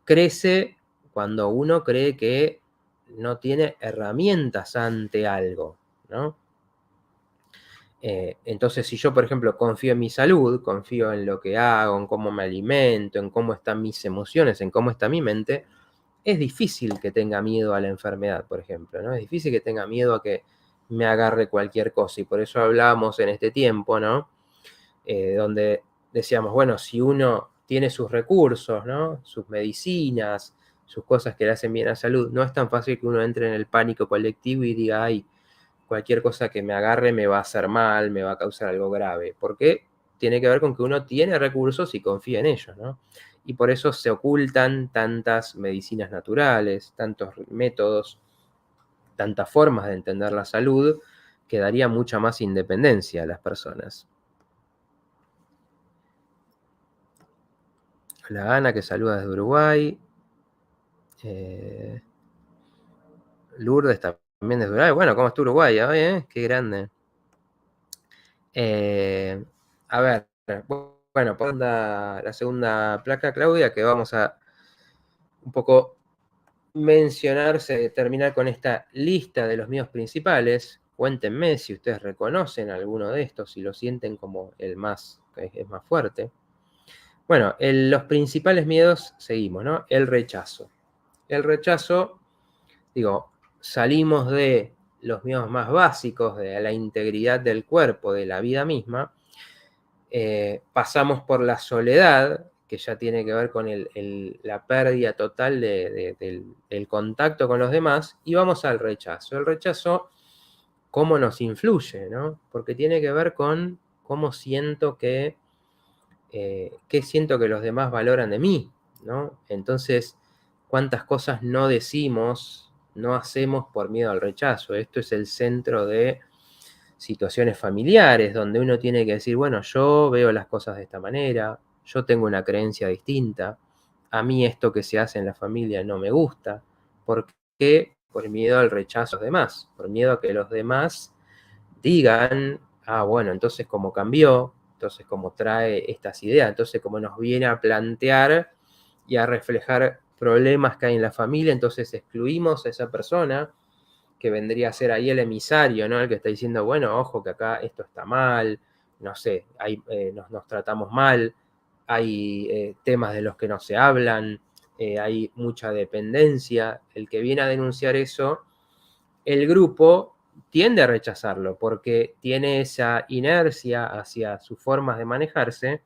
crece cuando uno cree que no tiene herramientas ante algo, ¿no? Entonces, si yo, por ejemplo, confío en mi salud, confío en lo que hago, en cómo me alimento, en cómo están mis emociones, en cómo está mi mente, es difícil que tenga miedo a la enfermedad, por ejemplo, ¿no? Es difícil que tenga miedo a que me agarre cualquier cosa. Y por eso hablábamos en este tiempo, ¿no? Donde decíamos, bueno, si uno tiene sus recursos, ¿no? Sus medicinas, sus cosas que le hacen bien a la salud, no es tan fácil que uno entre en el pánico colectivo y diga, ay, cualquier cosa que me agarre me va a hacer mal, me va a causar algo grave. Porque tiene que ver con que uno tiene recursos y confía en ellos, ¿no? Y por eso se ocultan tantas medicinas naturales, tantos métodos, tantas formas de entender la salud, que daría mucha más independencia a las personas. La Ana que saluda desde Uruguay. Lourdes también desde Uruguay. Bueno, ¿cómo está Uruguay hoy, Qué grande. A ver, bueno, pon la segunda placa, Claudia, que vamos a un poco mencionarse, terminar con esta lista de los míos principales. Cuéntenme si ustedes reconocen alguno de estos, si lo sienten como el más, que es más fuerte. Bueno, los principales miedos seguimos, ¿no? El rechazo. El rechazo, digo, salimos de los miedos más básicos, de la integridad del cuerpo, de la vida misma, pasamos por la soledad, que ya tiene que ver con la pérdida total del contacto con los demás, y vamos al rechazo. El rechazo, ¿cómo nos influye, ¿no? Porque tiene que ver con cómo siento qué siento que los demás valoran de mí, ¿no? Entonces, ¿cuántas cosas no decimos, no hacemos por miedo al rechazo? Esto es el centro de situaciones familiares, donde uno tiene que decir, bueno, yo veo las cosas de esta manera, yo tengo una creencia distinta, a mí esto que se hace en la familia no me gusta. ¿Por qué? Por miedo al rechazo de los demás, por miedo a que los demás digan, ah, bueno, entonces como cambió, entonces como trae estas ideas, entonces como nos viene a plantear y a reflejar problemas que hay en la familia, entonces excluimos a esa persona que vendría a ser ahí el emisario, ¿no? El que está diciendo, bueno, ojo que acá esto está mal, no sé, nos tratamos mal, hay temas de los que no se hablan, hay mucha dependencia. El que viene a denunciar eso, el grupo tiende a rechazarlo porque tiene esa inercia hacia sus formas de manejarse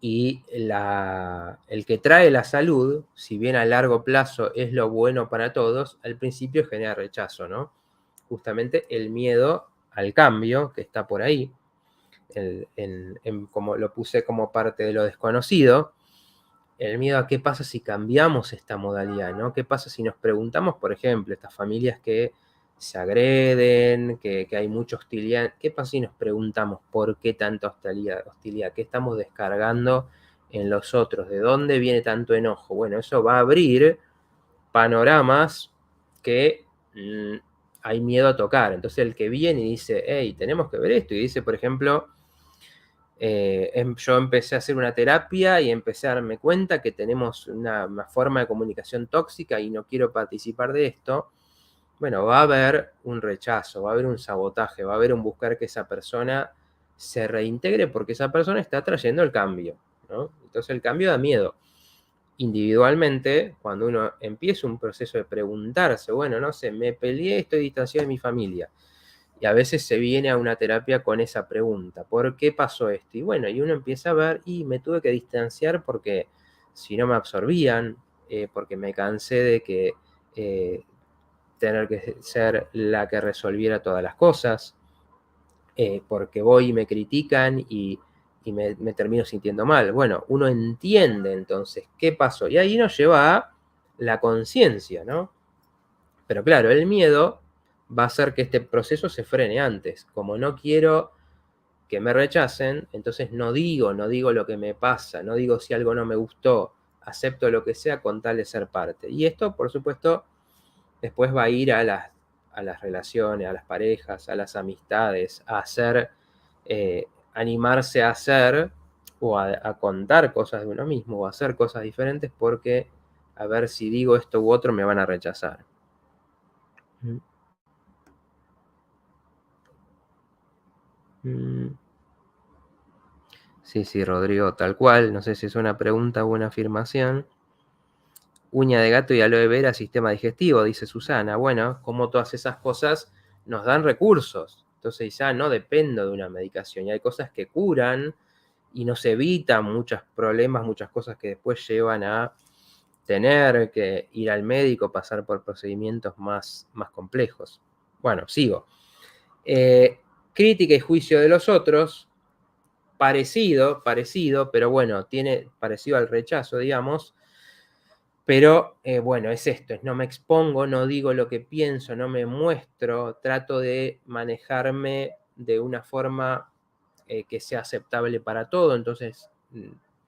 y el que trae la salud, si bien a largo plazo es lo bueno para todos, al principio genera rechazo, ¿no? Justamente el miedo al cambio que está por ahí, como lo puse como parte de lo desconocido, el miedo a qué pasa si cambiamos esta modalidad, ¿no? ¿Qué pasa si nos preguntamos, por ejemplo, estas familias que se agreden, que hay mucha hostilidad? ¿Qué pasa si nos preguntamos por qué tanta hostilidad? ¿Qué estamos descargando en los otros? ¿De dónde viene tanto enojo? Bueno, eso va a abrir panoramas que hay miedo a tocar. Entonces el que viene y dice, hey, tenemos que ver esto, y dice, por ejemplo, yo empecé a hacer una terapia y empecé a darme cuenta que tenemos una forma de comunicación tóxica y no quiero participar de esto. Bueno, va a haber un rechazo, va a haber un sabotaje, va a haber un buscar que esa persona se reintegre porque esa persona está trayendo el cambio, ¿no? Entonces el cambio da miedo. Individualmente, cuando uno empieza un proceso de preguntarse, bueno, no sé, me peleé, estoy distanciado de mi familia. Y a veces se viene a una terapia con esa pregunta, ¿por qué pasó esto? Y bueno, y uno empieza a ver, y me tuve que distanciar porque si no me absorbían, porque me cansé de que tener que ser la que resolviera todas las cosas, porque voy y me critican y me termino sintiendo mal. Bueno, uno entiende entonces qué pasó. Y ahí nos lleva a la conciencia, ¿no? Pero claro, el miedo va a hacer que este proceso se frene antes. Como no quiero que me rechacen, entonces no digo lo que me pasa, no digo si algo no me gustó, acepto lo que sea con tal de ser parte. Y esto, por supuesto, después va a ir a las relaciones, a las parejas, a las amistades, a hacer, animarse a hacer o a contar cosas de uno mismo o a hacer cosas diferentes porque a ver si digo esto u otro me van a rechazar. Mm. Sí, sí, Rodrigo, tal cual. No sé si es una pregunta o una afirmación. Uña de gato y aloe vera, sistema digestivo, dice Susana. Bueno, como todas esas cosas nos dan recursos. Entonces ya no dependo de una medicación. Y hay cosas que curan y nos evitan muchos problemas, muchas cosas que después llevan a tener que ir al médico, pasar por procedimientos más complejos. Bueno, sigo. Crítica y juicio de los otros. Parecido, pero bueno, tiene parecido al rechazo, digamos, pero bueno, es esto, es no me expongo, no digo lo que pienso, no me muestro, trato de manejarme de una forma que sea aceptable para todo, entonces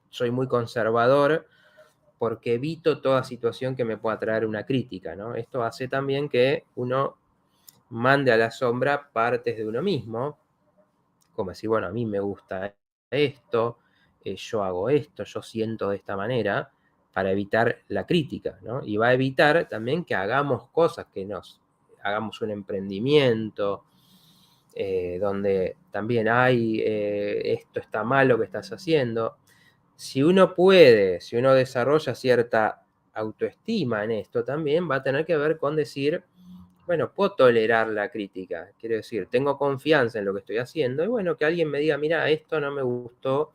soy muy conservador porque evito toda situación que me pueda traer una crítica, ¿no? Esto hace también que uno mande a la sombra partes de uno mismo, como decir, bueno, a mí me gusta esto, yo hago esto, yo siento de esta manera, para evitar la crítica, ¿no? Y va a evitar también que hagamos cosas, hagamos un emprendimiento, donde también hay, esto está mal lo que estás haciendo. Si uno puede, si uno desarrolla cierta autoestima en esto, también va a tener que ver con decir, bueno, puedo tolerar la crítica, quiero decir, tengo confianza en lo que estoy haciendo y bueno, que alguien me diga, mira, esto no me gustó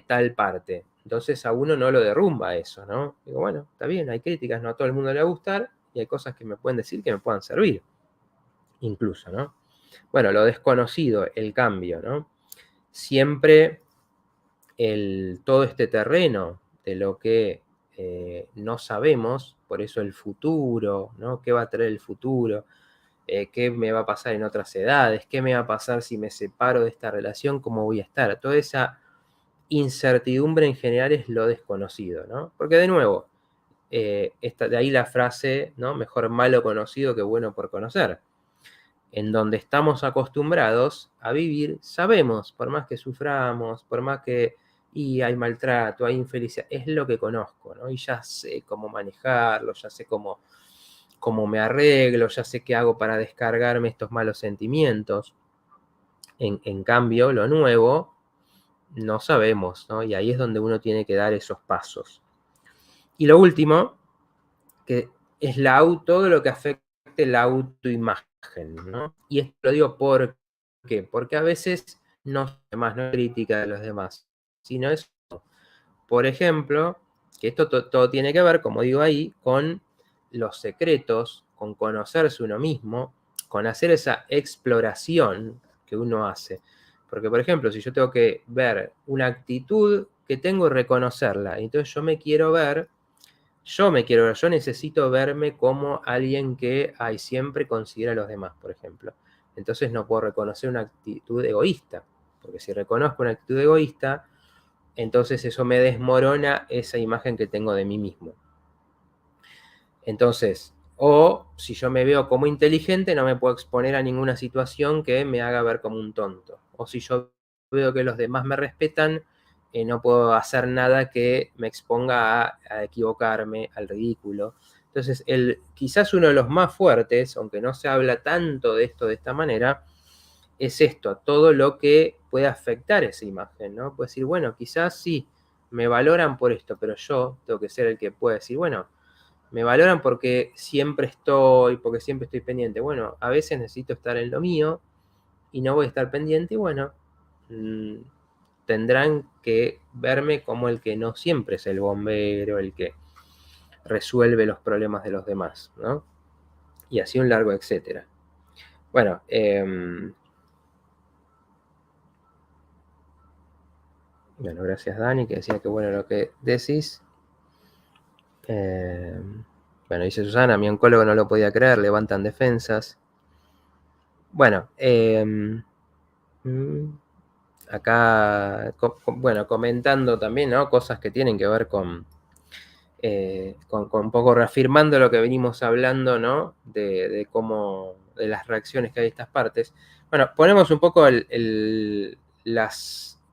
tal parte. Entonces a uno no lo derrumba eso, ¿no? Digo, bueno, está bien, hay críticas, no a todo el mundo le va a gustar y hay cosas que me pueden decir que me puedan servir, incluso, ¿no? Bueno, lo desconocido, el cambio, ¿no? Siempre todo este terreno de lo que no sabemos, por eso el futuro, ¿no? ¿Qué va a traer el futuro? ¿Qué me va a pasar en otras edades? ¿Qué me va a pasar si me separo de esta relación? ¿Cómo voy a estar? Toda esa incertidumbre en general es lo desconocido, ¿no? Porque de nuevo, de ahí la frase, ¿no? Mejor malo conocido que bueno por conocer. En donde estamos acostumbrados a vivir, sabemos, por más que suframos, por más que hay maltrato, hay infelicidad, es lo que conozco, ¿no? Y ya sé cómo manejarlo, ya sé cómo me arreglo, ya sé qué hago para descargarme estos malos sentimientos. En cambio, lo nuevo, no sabemos, ¿no? Y ahí es donde uno tiene que dar esos pasos. Y lo último, que es todo lo que afecte la autoimagen, ¿no? Y esto lo digo porque a veces no es más, no es crítica de los demás, sino es, por ejemplo, que esto todo tiene que ver, como digo ahí, con los secretos, con conocerse uno mismo, con hacer esa exploración que uno hace. Porque, por ejemplo, si yo tengo que ver una actitud que tengo y reconocerla, entonces yo necesito verme como alguien que siempre considera a los demás, por ejemplo. Entonces no puedo reconocer una actitud egoísta, porque si reconozco una actitud egoísta, entonces eso me desmorona esa imagen que tengo de mí mismo. Entonces, o si yo me veo como inteligente, no me puedo exponer a ninguna situación que me haga ver como un tonto. O si yo veo que los demás me respetan, no puedo hacer nada que me exponga a equivocarme, al ridículo. Entonces, quizás uno de los más fuertes, aunque no se habla tanto de esto de esta manera, es esto, todo lo que puede afectar esa imagen, ¿no? Puede decir, bueno, quizás sí, me valoran por esto, pero yo tengo que ser el que pueda decir, bueno, me valoran porque siempre estoy pendiente. Bueno, a veces necesito estar en lo mío y no voy a estar pendiente y bueno, tendrán que verme como el que no siempre es el bombero, el que resuelve los problemas de los demás, ¿no? Y así un largo etcétera. Bueno, gracias Dani, que decía que bueno lo que decís. Bueno, dice Susana, mi oncólogo no lo podía creer, levantan defensas. Bueno, acá, bueno, comentando también, ¿no? Cosas que tienen que ver con un poco reafirmando lo que venimos hablando, ¿no? De cómo, de las reacciones que hay en estas partes. Bueno, ponemos un poco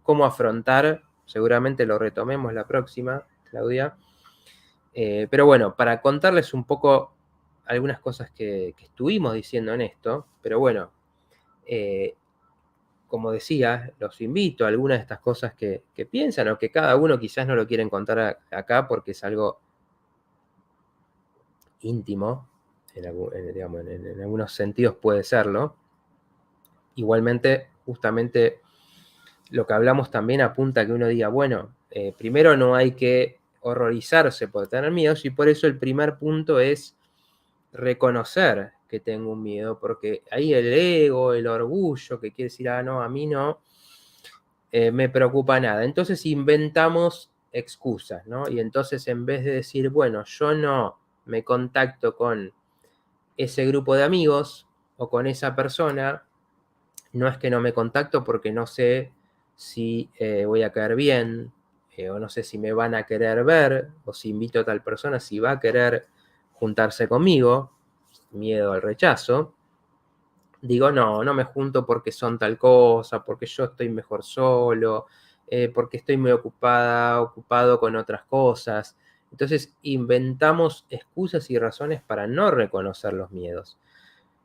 cómo afrontar, seguramente lo retomemos la próxima, Claudia. Pero bueno, para contarles un poco algunas cosas que estuvimos diciendo en esto, pero bueno, como decía, los invito a algunas de estas cosas que piensan o que cada uno quizás no lo quieren contar acá porque es algo íntimo, en algunos sentidos puede serlo. Igualmente, justamente lo que hablamos también apunta a que uno diga, bueno, primero no hay que horrorizarse por tener miedos y por eso el primer punto es reconocer que tengo un miedo, porque ahí el ego, el orgullo, que quiere decir, no, a mí no, me preocupa nada. Entonces inventamos excusas, ¿no? Y entonces en vez de decir, bueno, yo no me contacto con ese grupo de amigos o con esa persona, no es que no me contacto porque no sé si voy a caer bien, o no sé si me van a querer ver, o si invito a tal persona, si va a querer juntarse conmigo, miedo al rechazo. Digo, no me junto porque son tal cosa, porque yo estoy mejor solo, porque estoy muy ocupado con otras cosas. Entonces inventamos excusas y razones para no reconocer los miedos.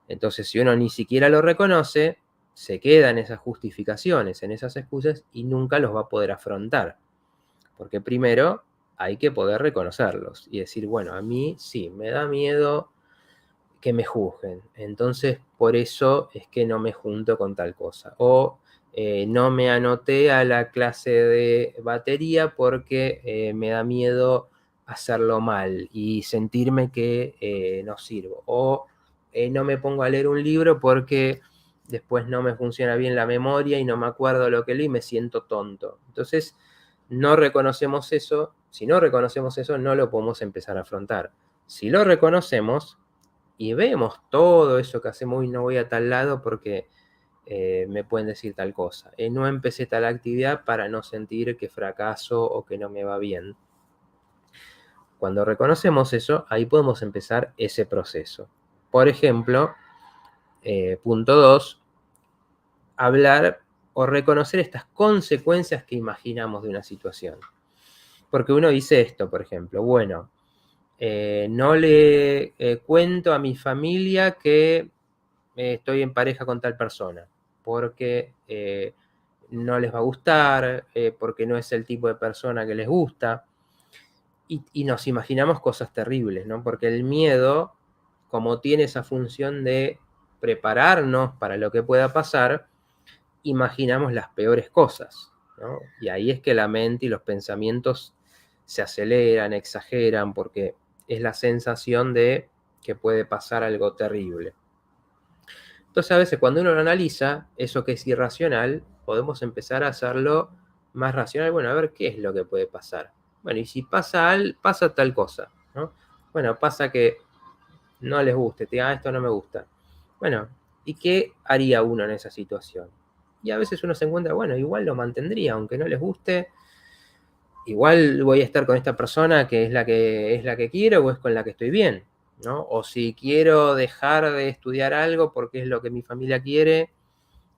Entonces, si uno ni siquiera lo reconoce, se queda en esas justificaciones, en esas excusas y nunca los va a poder afrontar. Porque primero hay que poder reconocerlos y decir, bueno, a mí sí, me da miedo que me juzguen. Entonces, por eso es que no me junto con tal cosa. O no me anoté a la clase de batería porque me da miedo hacerlo mal y sentirme que no sirvo. O no me pongo a leer un libro porque después no me funciona bien la memoria y no me acuerdo lo que leí y me siento tonto. Entonces, no reconocemos eso Si no reconocemos eso, no lo podemos empezar a afrontar. Si lo reconocemos y vemos todo eso que hacemos y no voy a tal lado porque me pueden decir tal cosa. No empecé tal actividad para no sentir que fracaso o que no me va bien. Cuando reconocemos eso, ahí podemos empezar ese proceso. Por ejemplo, punto 2, hablar o reconocer estas consecuencias que imaginamos de una situación. Porque uno dice esto, por ejemplo, bueno, no le cuento a mi familia que estoy en pareja con tal persona, porque no les va a gustar, porque no es el tipo de persona que les gusta. Y nos imaginamos cosas terribles, ¿no? Porque el miedo, como tiene esa función de prepararnos para lo que pueda pasar, imaginamos las peores cosas, ¿no? Y ahí es que la mente y los pensamientos se aceleran, exageran, porque es la sensación de que puede pasar algo terrible. Entonces a veces cuando uno lo analiza, eso que es irracional, podemos empezar a hacerlo más racional. Bueno, a ver qué es lo que puede pasar. Bueno, y si pasa tal cosa, ¿no? Bueno, pasa que no les guste, te diga, esto no me gusta. Bueno, ¿y qué haría uno en esa situación? Y a veces uno se encuentra, bueno, igual lo mantendría, aunque no les guste, igual voy a estar con esta persona que es la que quiero o es con la que estoy bien, ¿no? O si quiero dejar de estudiar algo porque es lo que mi familia quiere,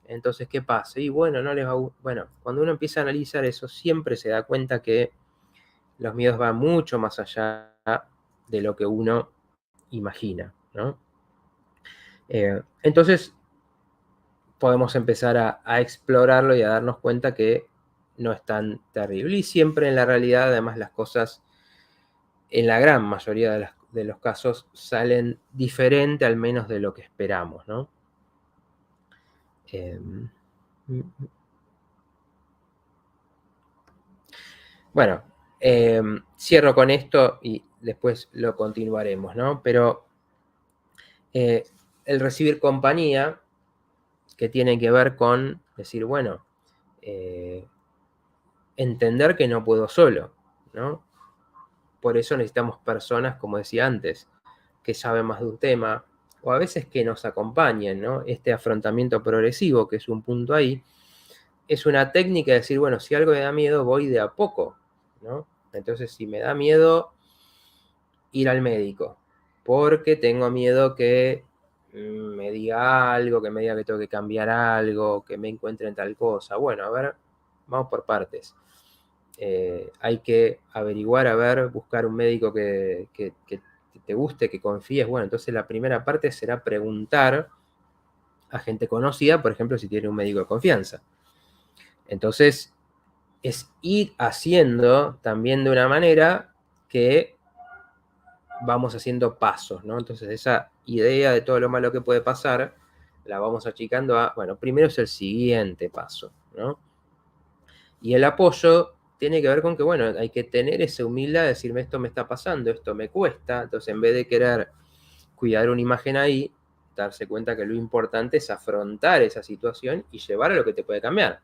entonces, ¿qué pasa? Y bueno, no les va a gustar. Bueno, cuando uno empieza a analizar eso, siempre se da cuenta que los miedos van mucho más allá de lo que uno imagina, ¿no? Entonces, podemos empezar a explorarlo y a darnos cuenta que no es tan terrible. Y siempre en la realidad, además, las cosas, en la gran mayoría de los casos, salen diferente al menos de lo que esperamos, ¿no? Eh, bueno, cierro con esto y después lo continuaremos, ¿no? Pero eh, el recibir compañía, que tiene que ver con decir, bueno, eh, entender que no puedo solo, ¿no? Por eso necesitamos personas, como decía antes, que saben más de un tema, o a veces que nos acompañen, ¿no? Este afrontamiento progresivo, que es un punto ahí, es una técnica de decir, bueno, si algo me da miedo, voy de a poco, ¿no? Entonces, si me da miedo ir al médico, porque tengo miedo que me diga algo, que me diga que tengo que cambiar algo, que me encuentre en tal cosa. Bueno, a ver, vamos por partes. Hay que averiguar, a ver, buscar un médico que te guste, que confíes. Bueno, entonces la primera parte será preguntar a gente conocida, por ejemplo, si tiene un médico de confianza. Entonces, es ir haciendo también de una manera que vamos haciendo pasos, ¿no? Entonces, esa idea de todo lo malo que puede pasar, la vamos achicando a, bueno, primero es el siguiente paso, ¿no? Y el apoyo tiene que ver con que, bueno, hay que tener esa humildad de decirme esto me está pasando, esto me cuesta. Entonces, en vez de querer cuidar una imagen ahí, darse cuenta que lo importante es afrontar esa situación y llevar a lo que te puede cambiar.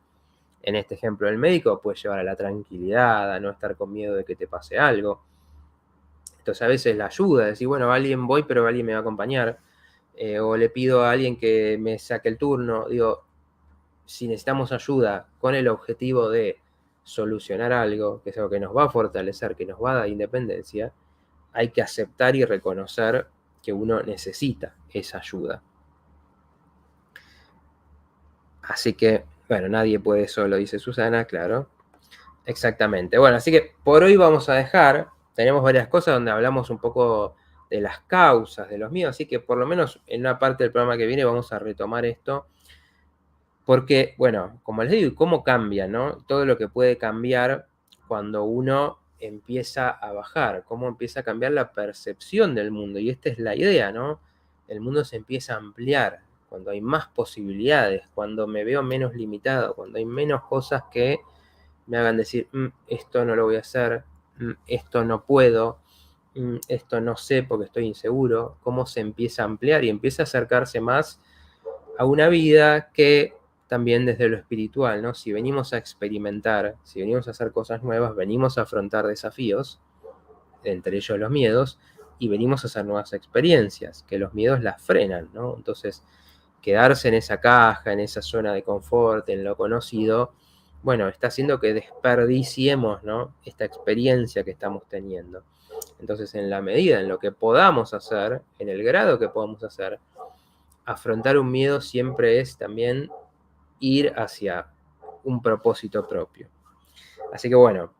En este ejemplo del médico, puede llevar a la tranquilidad, a no estar con miedo de que te pase algo. Entonces, a veces la ayuda, decir, bueno, a alguien voy, pero alguien me va a acompañar. O le pido a alguien que me saque el turno. Digo, si necesitamos ayuda con el objetivo de solucionar algo, que es algo que nos va a fortalecer, que nos va a dar independencia, hay que aceptar y reconocer que uno necesita esa ayuda. Así que, bueno, nadie puede solo, dice Susana, claro. Exactamente. Bueno, así que por hoy vamos a dejar. Tenemos varias cosas donde hablamos un poco de las causas de los miedos, así que por lo menos en una parte del programa que viene vamos a retomar esto. Porque, bueno, como les digo, cómo cambia, ¿no? Todo lo que puede cambiar cuando uno empieza a bajar, cómo empieza a cambiar la percepción del mundo. Y esta es la idea, ¿no? El mundo se empieza a ampliar cuando hay más posibilidades, cuando me veo menos limitado, cuando hay menos cosas que me hagan decir, esto no lo voy a hacer, esto no puedo, esto no sé porque estoy inseguro. Cómo se empieza a ampliar y empieza a acercarse más a una vida que también desde lo espiritual, ¿no? Si venimos a experimentar, si venimos a hacer cosas nuevas, venimos a afrontar desafíos, entre ellos los miedos, y venimos a hacer nuevas experiencias, que los miedos las frenan, ¿no? Entonces, quedarse en esa caja, en esa zona de confort, en lo conocido, bueno, está haciendo que desperdiciemos, ¿no?, esta experiencia que estamos teniendo. Entonces, en la medida en lo que podamos hacer, en el grado que podamos hacer, afrontar un miedo siempre es también ir hacia un propósito propio. Así que bueno,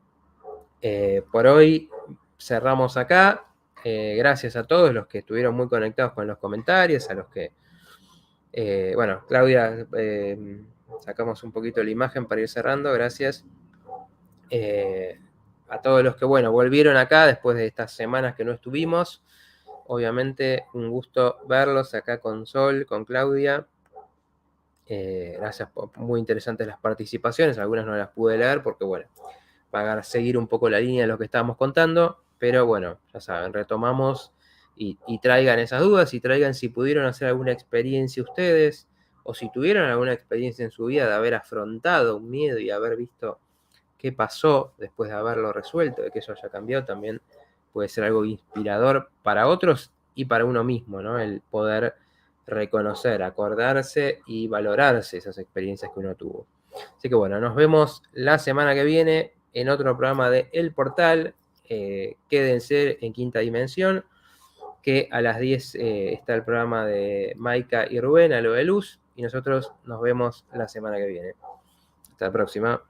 por hoy cerramos acá. Gracias a todos los que estuvieron muy conectados con los comentarios, a los que, bueno, Claudia, sacamos un poquito la imagen para ir cerrando, gracias. A todos los que, bueno, volvieron acá después de estas semanas que no estuvimos. Obviamente, un gusto verlos acá con Sol, con Claudia. Gracias, muy interesantes las participaciones, algunas no las pude leer porque, bueno, para seguir un poco la línea de lo que estábamos contando, pero bueno, ya saben, retomamos y traigan esas dudas y traigan si pudieron hacer alguna experiencia ustedes o si tuvieron alguna experiencia en su vida de haber afrontado un miedo y haber visto qué pasó después de haberlo resuelto, de que eso haya cambiado, también puede ser algo inspirador para otros y para uno mismo, ¿no? El poder reconocer, acordarse y valorarse esas experiencias que uno tuvo. Así que bueno, nos vemos la semana que viene en otro programa de El Portal. Quédense en Quinta Dimensión, que a las 10 está el programa de Maika y Rubén, a lo de luz, y nosotros nos vemos la semana que viene. Hasta la próxima.